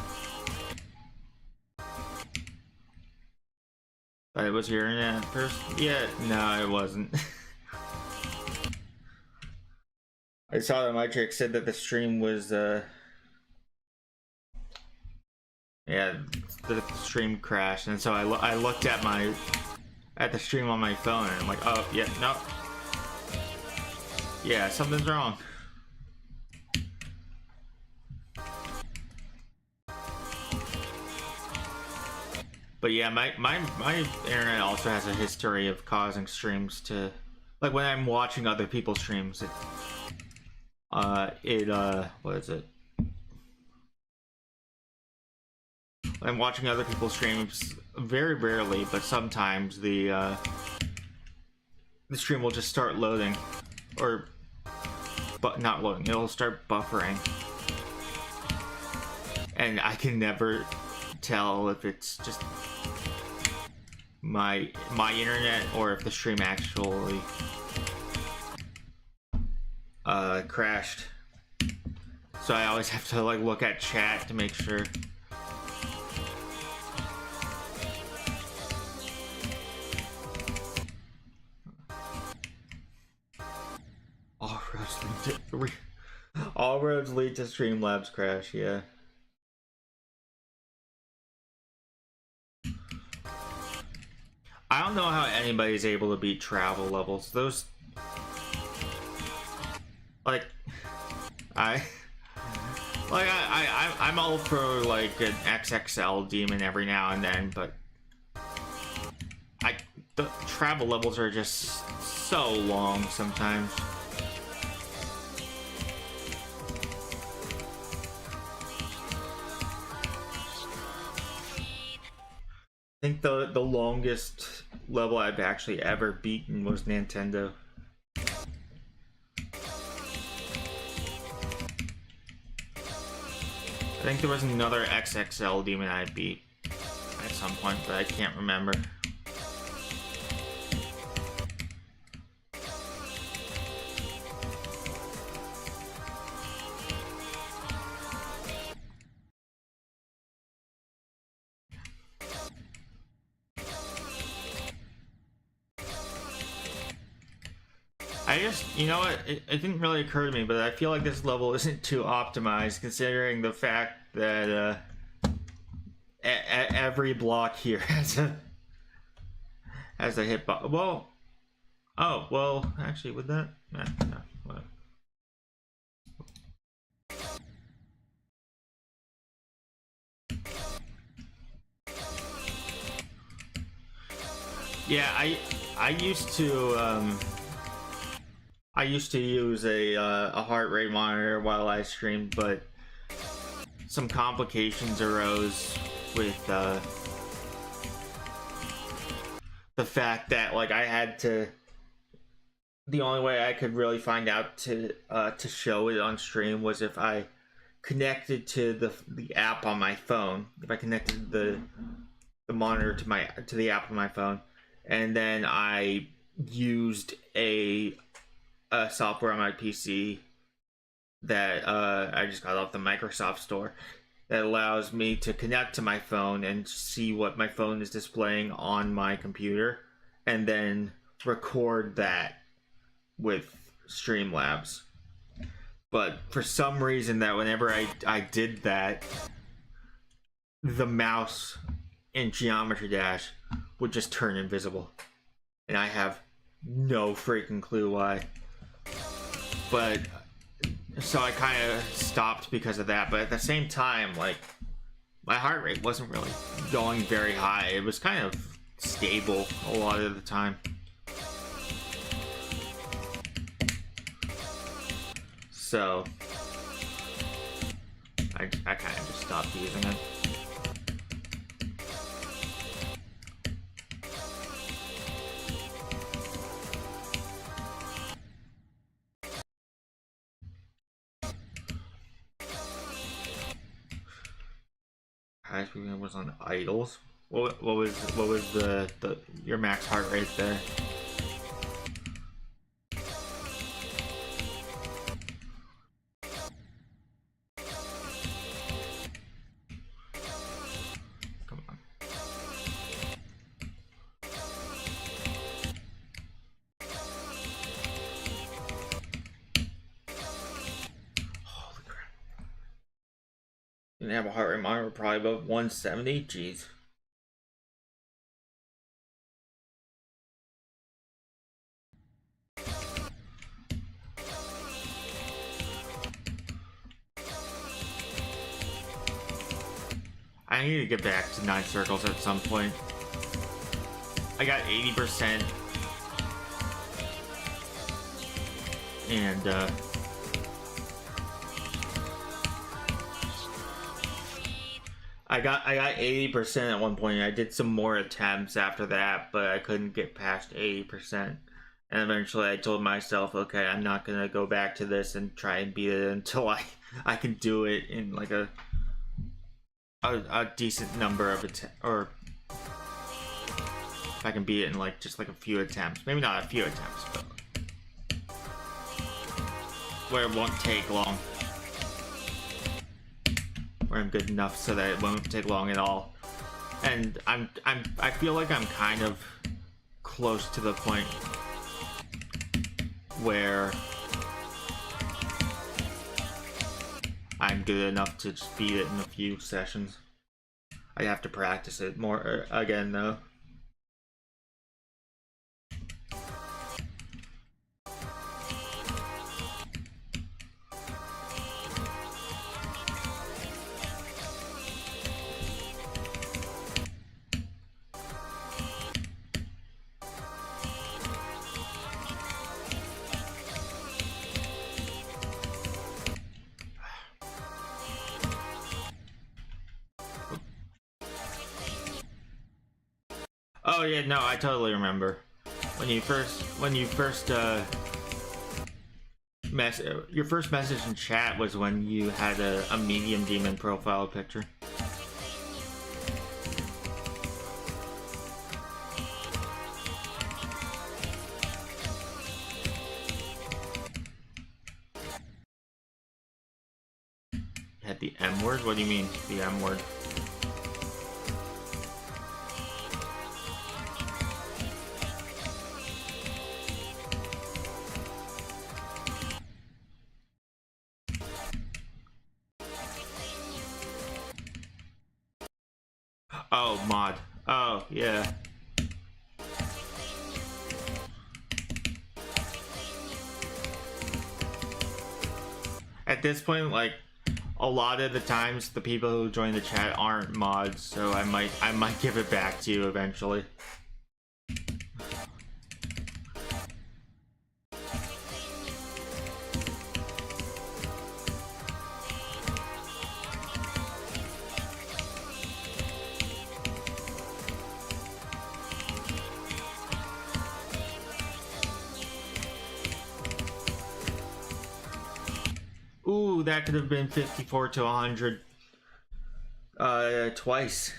A: But was your internet first? Yeah, no, it wasn't. I saw that Matrix said that the stream was, yeah, the stream crashed, and so I looked at the stream on my phone, and I'm like, oh, yeah, no. Yeah, something's wrong. But yeah, my internet also has a history of causing streams to, like when I'm watching other people's streams, what is it? When I'm watching other people's streams, very rarely, but sometimes the stream will just start loading, or but not loading. It'll start buffering, and I can never tell if it's just my internet or if the stream actually crashed. So I always have to like look at chat to make sure. All roads lead to Streamlabs crash, yeah. I don't know how anybody's able to beat travel levels. Those, like, I'm all for like an XXL demon every now and then, but the travel levels are just so long sometimes. I think the longest level I've actually ever beaten was Nintendo. I think there was another XXL demon I beat at some point, but I can't remember. You know what, it didn't really occur to me, but I feel like this level isn't too optimized considering the fact that every block here has a hitbox. Well, oh, well, actually, would that? No, whatever. Yeah, I used to use a heart rate monitor while I streamed, but some complications arose with the fact that like I had to. The only way I could really find out to show it on stream was if I connected to the app on my phone. If I connected the monitor to the app on my phone, and then I used a software on my PC that I just got off the Microsoft Store that allows me to connect to my phone and see what my phone is displaying on my computer, and then record that with Streamlabs. But for some reason, that whenever I did that, the mouse in Geometry Dash would just turn invisible, and I have no freaking clue why. But so I kind of stopped because of that. But at the same time, like, my heart rate wasn't really going very high. It was kind of stable a lot of the time. So I kind of just stopped using it. Highest speed was on idles. What was the your max heart rate there? Come on. Holy crap. Didn't have a heart rate monitor, probably above 170. Jeez. I need to get back to 9 circles at some point. I got 80%. And, I got 80% at one point. I did some more attempts after that, but I couldn't get past 80%. And eventually I told myself, okay, I'm not gonna go back to this and try and beat it until I can do it in like a decent number of attempts, or if I can beat it in like just like a few attempts. Maybe not a few attempts, but where it won't take long. Where I'm good enough so that it won't take long at all. And I feel like I'm kind of close to the point where I'm good enough to just beat it in a few sessions. I have to practice it more again though. Oh yeah, no, I totally remember when you first your first message in chat was when you had a medium demon profile picture. You had the M word? What do you mean, the M word? Oh, mod. Oh, yeah. At this point, like, a lot of the times the people who join the chat aren't mods, so I might give it back to you eventually. Ooh, that could have been 54 to 100 twice.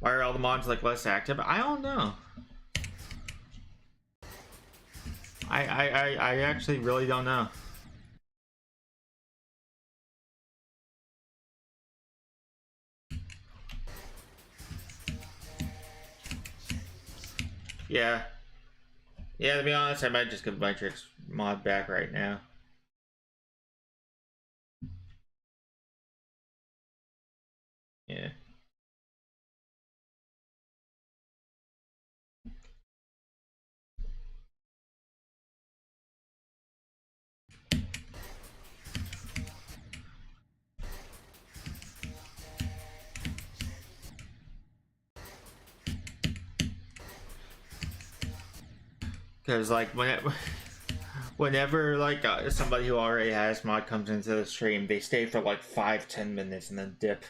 A: Why are all the mods like less active? I don't know. I actually really don't know. Yeah. Yeah, to be honest, I might just give my tricks mod back right now. Yeah. Because, like, whenever like somebody who already has mod comes into the stream, they stay for like 5-10 minutes and then dip.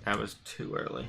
A: That was too early.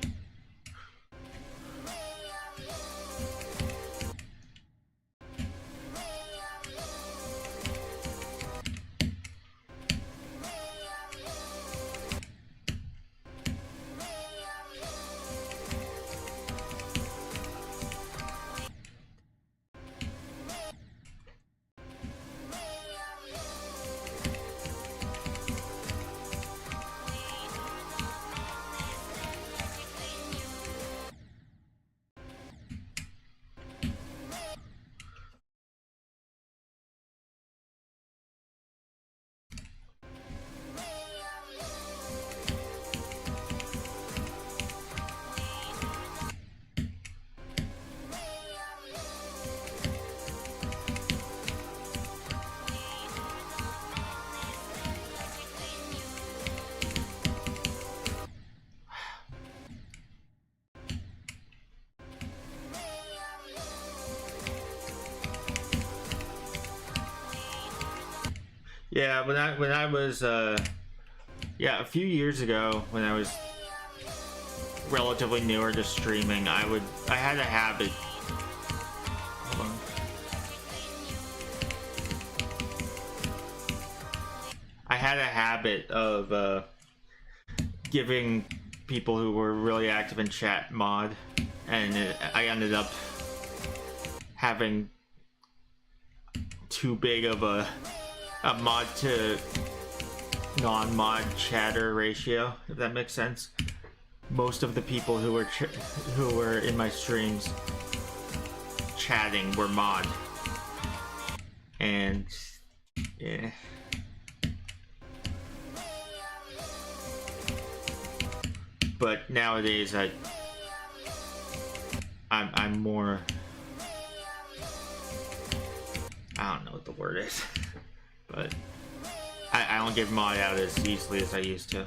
A: Yeah, when I was yeah, a few years ago when I was relatively newer to streaming, I had a habit. Hold on. I had a habit of giving people who were really active in chat mod, and I ended up having too big of a mod to non-mod chatter ratio, if that makes sense. Most of the people who were in my streams chatting were mod, and yeah. But nowadays I'm more, I don't know what the word is, but I don't give mod out as easily as I used to.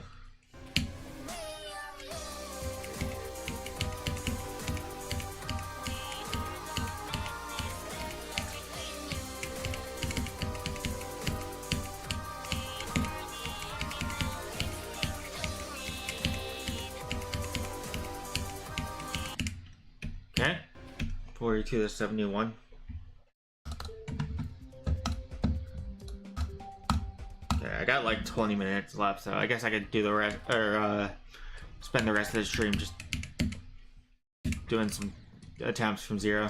A: Okay, 42 to 71. Okay, I got like 20 minutes left, so I guess I could do the rest, or spend the rest of the stream just doing some attempts from zero.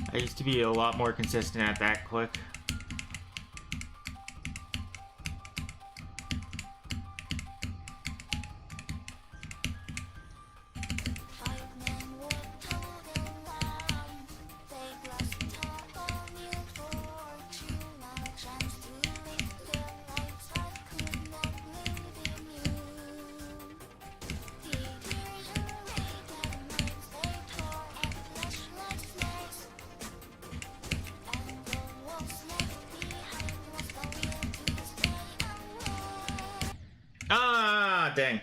A: I used to be a lot more consistent at that quick. Ah, dang.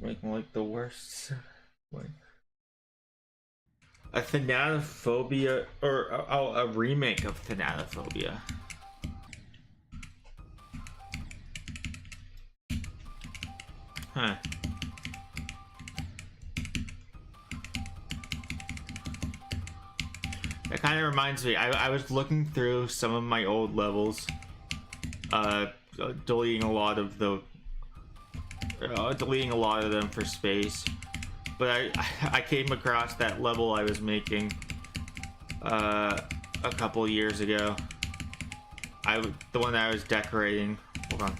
A: making like the worst. Like, a Thanatophobia, or a remake of Thanatophobia. Huh. That kind of reminds me, I was looking through some of my old levels, deleting a lot of them for space, but I came across that level I was making a couple years ago. The one that I was decorating. Hold on.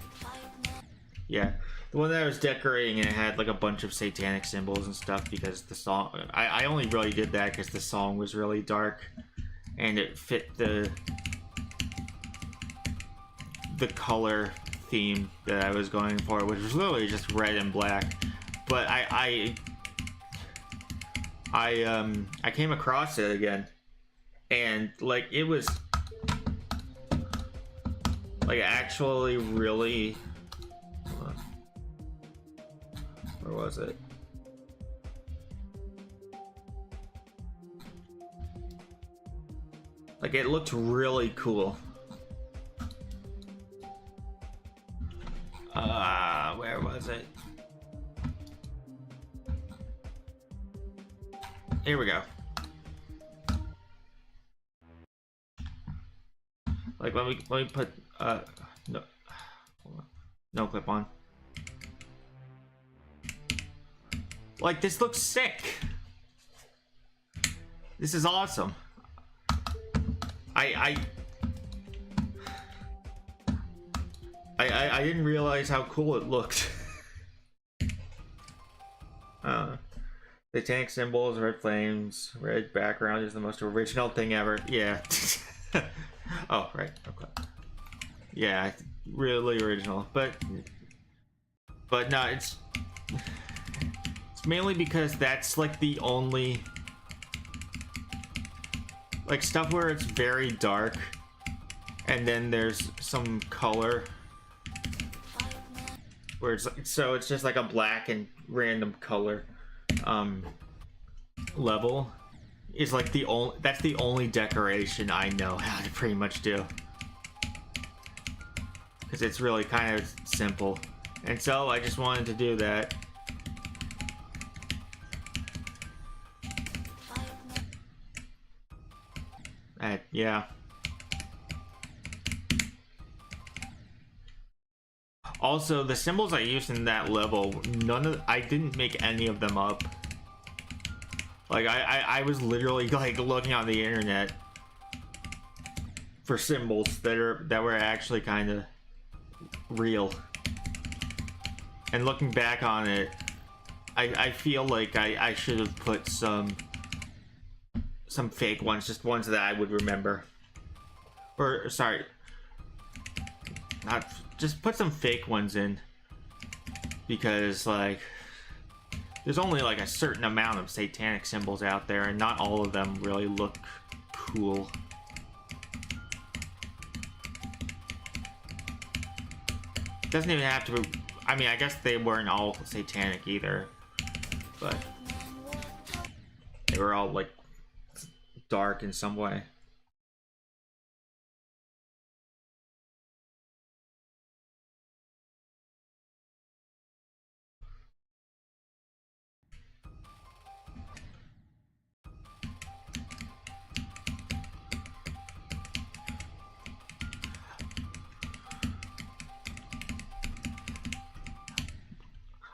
A: Yeah, the one that I was decorating, and it had like a bunch of satanic symbols and stuff because the song. I only really did that because the song was really dark, and it fit the color theme that I was going for, which was literally just red and black. But I came across it again, and like it was like actually really. Where was it? Like it looked really cool. Where was it? Here we go. Like let me put no clip on. Like this looks sick. This is awesome. I didn't realize how cool it looked. Satanic symbols, red flames, red background is the most original thing ever. Yeah. Oh, right. Okay. Yeah, really original. But no, it's mainly because that's like the only like stuff where it's very dark and then there's some color where it's like, so it's just like a black and random color level is like that's the only decoration I know how to pretty much do, because it's really kind of simple, and so I just wanted to do that. Yeah. Also, the symbols I used in that level, I didn't make any of them up. Like I was literally like looking on the internet for symbols that were actually kind of real. And looking back on it, I feel like I should have put some fake ones, just ones that I would remember. Or sorry, not just put some fake ones in, because like there's only like a certain amount of satanic symbols out there, and not all of them really look cool. Doesn't even have to be, I mean, I guess they weren't all satanic either, but they were all like dark in some way.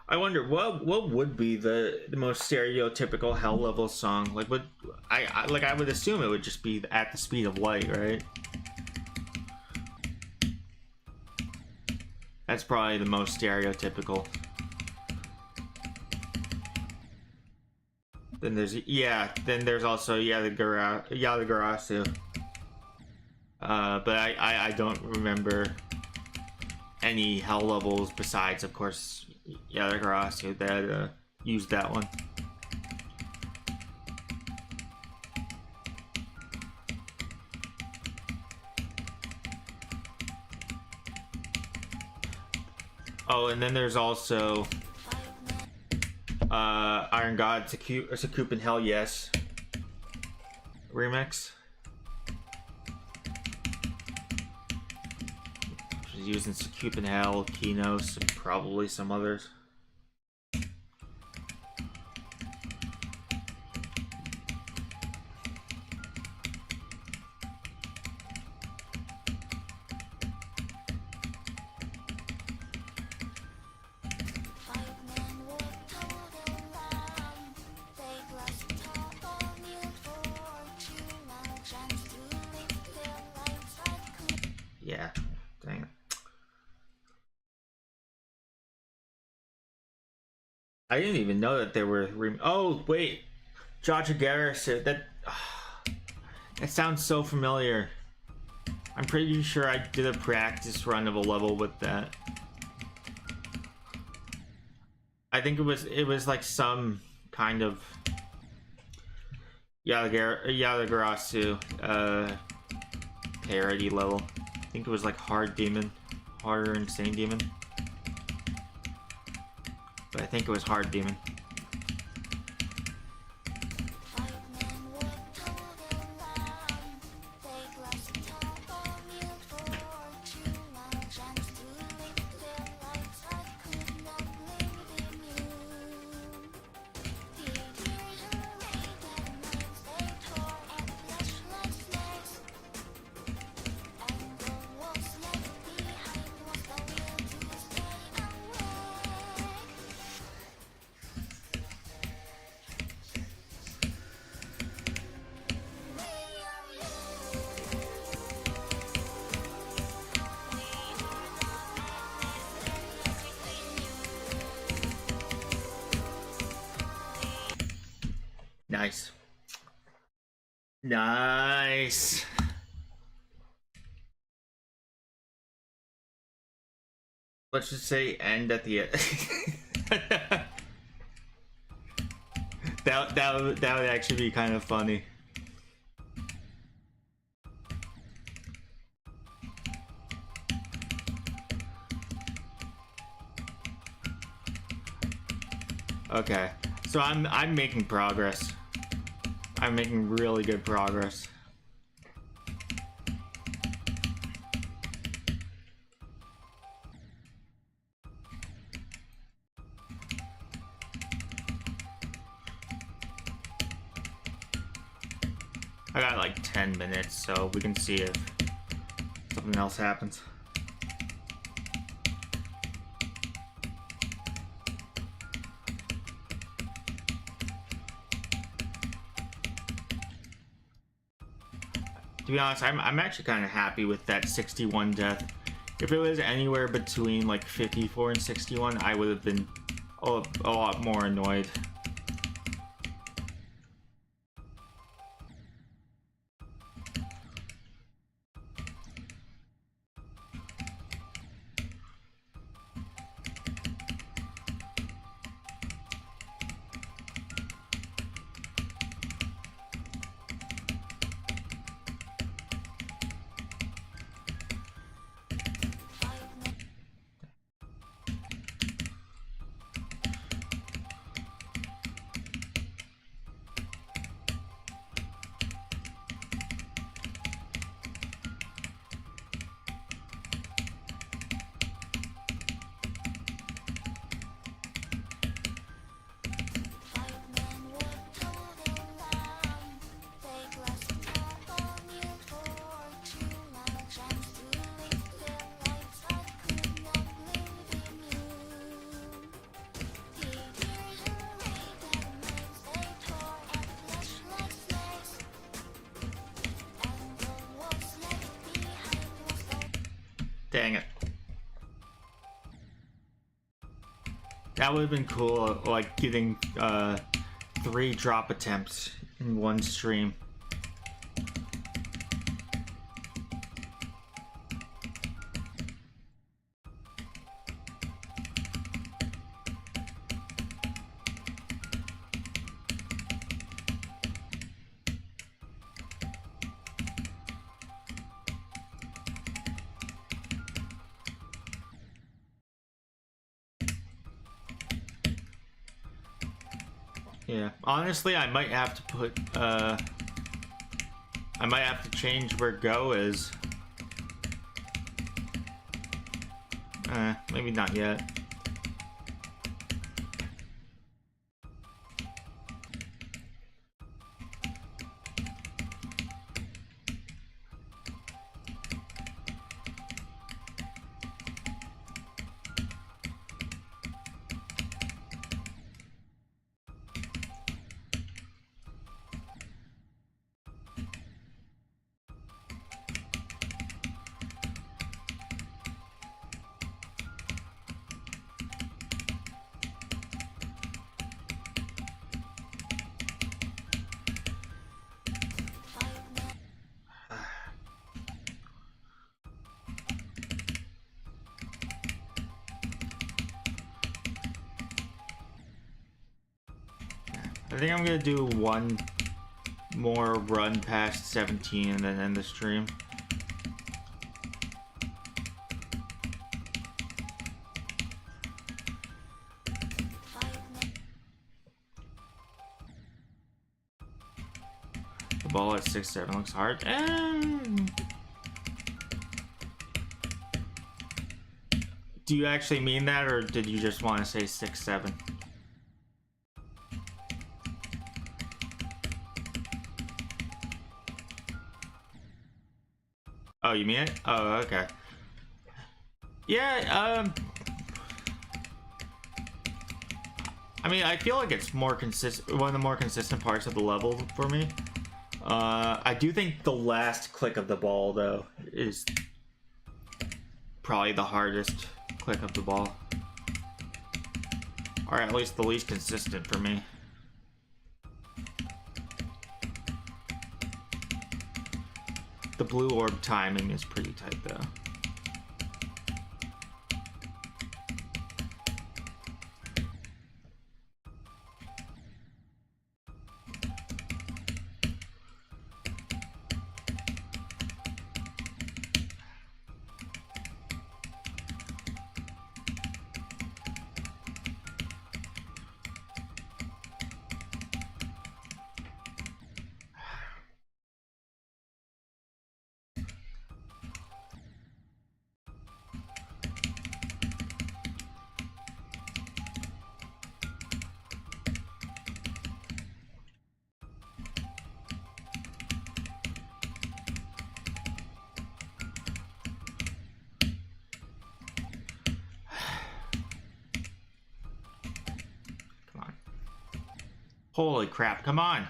A: I wonder what would be the most stereotypical Hell level song. Like, I would assume it would just be At the Speed of Light, right? That's probably the most stereotypical. Then there's also Yatagarasu. But I don't remember any Hell levels besides, of course, Yatagarasu that used that one. Oh, and then there's also Iron God, Sakup in Hell, yes. Remix. She's using Sakup in Hell, Kinos, and probably some others. Yeah, dang it. I didn't even know that there were oh wait, Jaja Garrus. That sounds so familiar. I'm pretty sure I did a practice run of a level with that. I think it was like some kind of Yadagarasu parody level. I think it was like Harder Insane Demon. But I think it was Hard Demon. Nice. Nice. Let's just say end at the end. that would actually be kind of funny. Okay, so I'm making progress. I'm making really good progress. I got like 10 minutes, so we can see if something else happens. To be honest, I'm actually kind of happy with that 61 death. If it was anywhere between like 54 and 61, I would have been a lot more annoyed. Dang it. That would have been cool, like getting 3 drop attempts in one stream. Yeah, honestly, I might have to put, I might have to change where go is. Maybe not yet. I think I'm gonna do one more run past 17 and then end the stream. The ball at 6-7 looks hard. Do you actually mean that, or did you just want to say 6-7? Oh, you mean it? Oh, okay. Yeah, I mean, I feel like it's more consistent, one of the more consistent parts of the level for me. I do think the last click of the ball, though, is probably the hardest click of the ball. Or at least the least consistent for me. The blue orb timing is pretty tight, though. Holy crap, come on.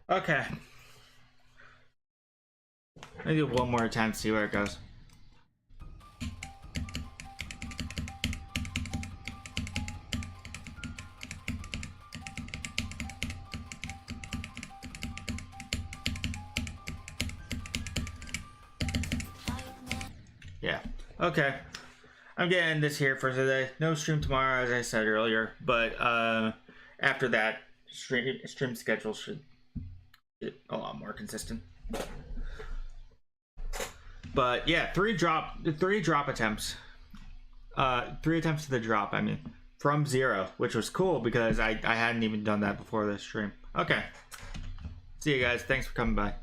A: Okay. Let me do one more attempt, see where it goes. Yeah. Okay. I'm getting this here for today. No stream tomorrow, as I said earlier, but after that, stream schedule should get a lot more consistent. But yeah, three drop attempts. 3 attempts to the drop, I mean,
B: from zero, which was cool because I hadn't even done that before this stream. Okay. See you guys. Thanks for coming by.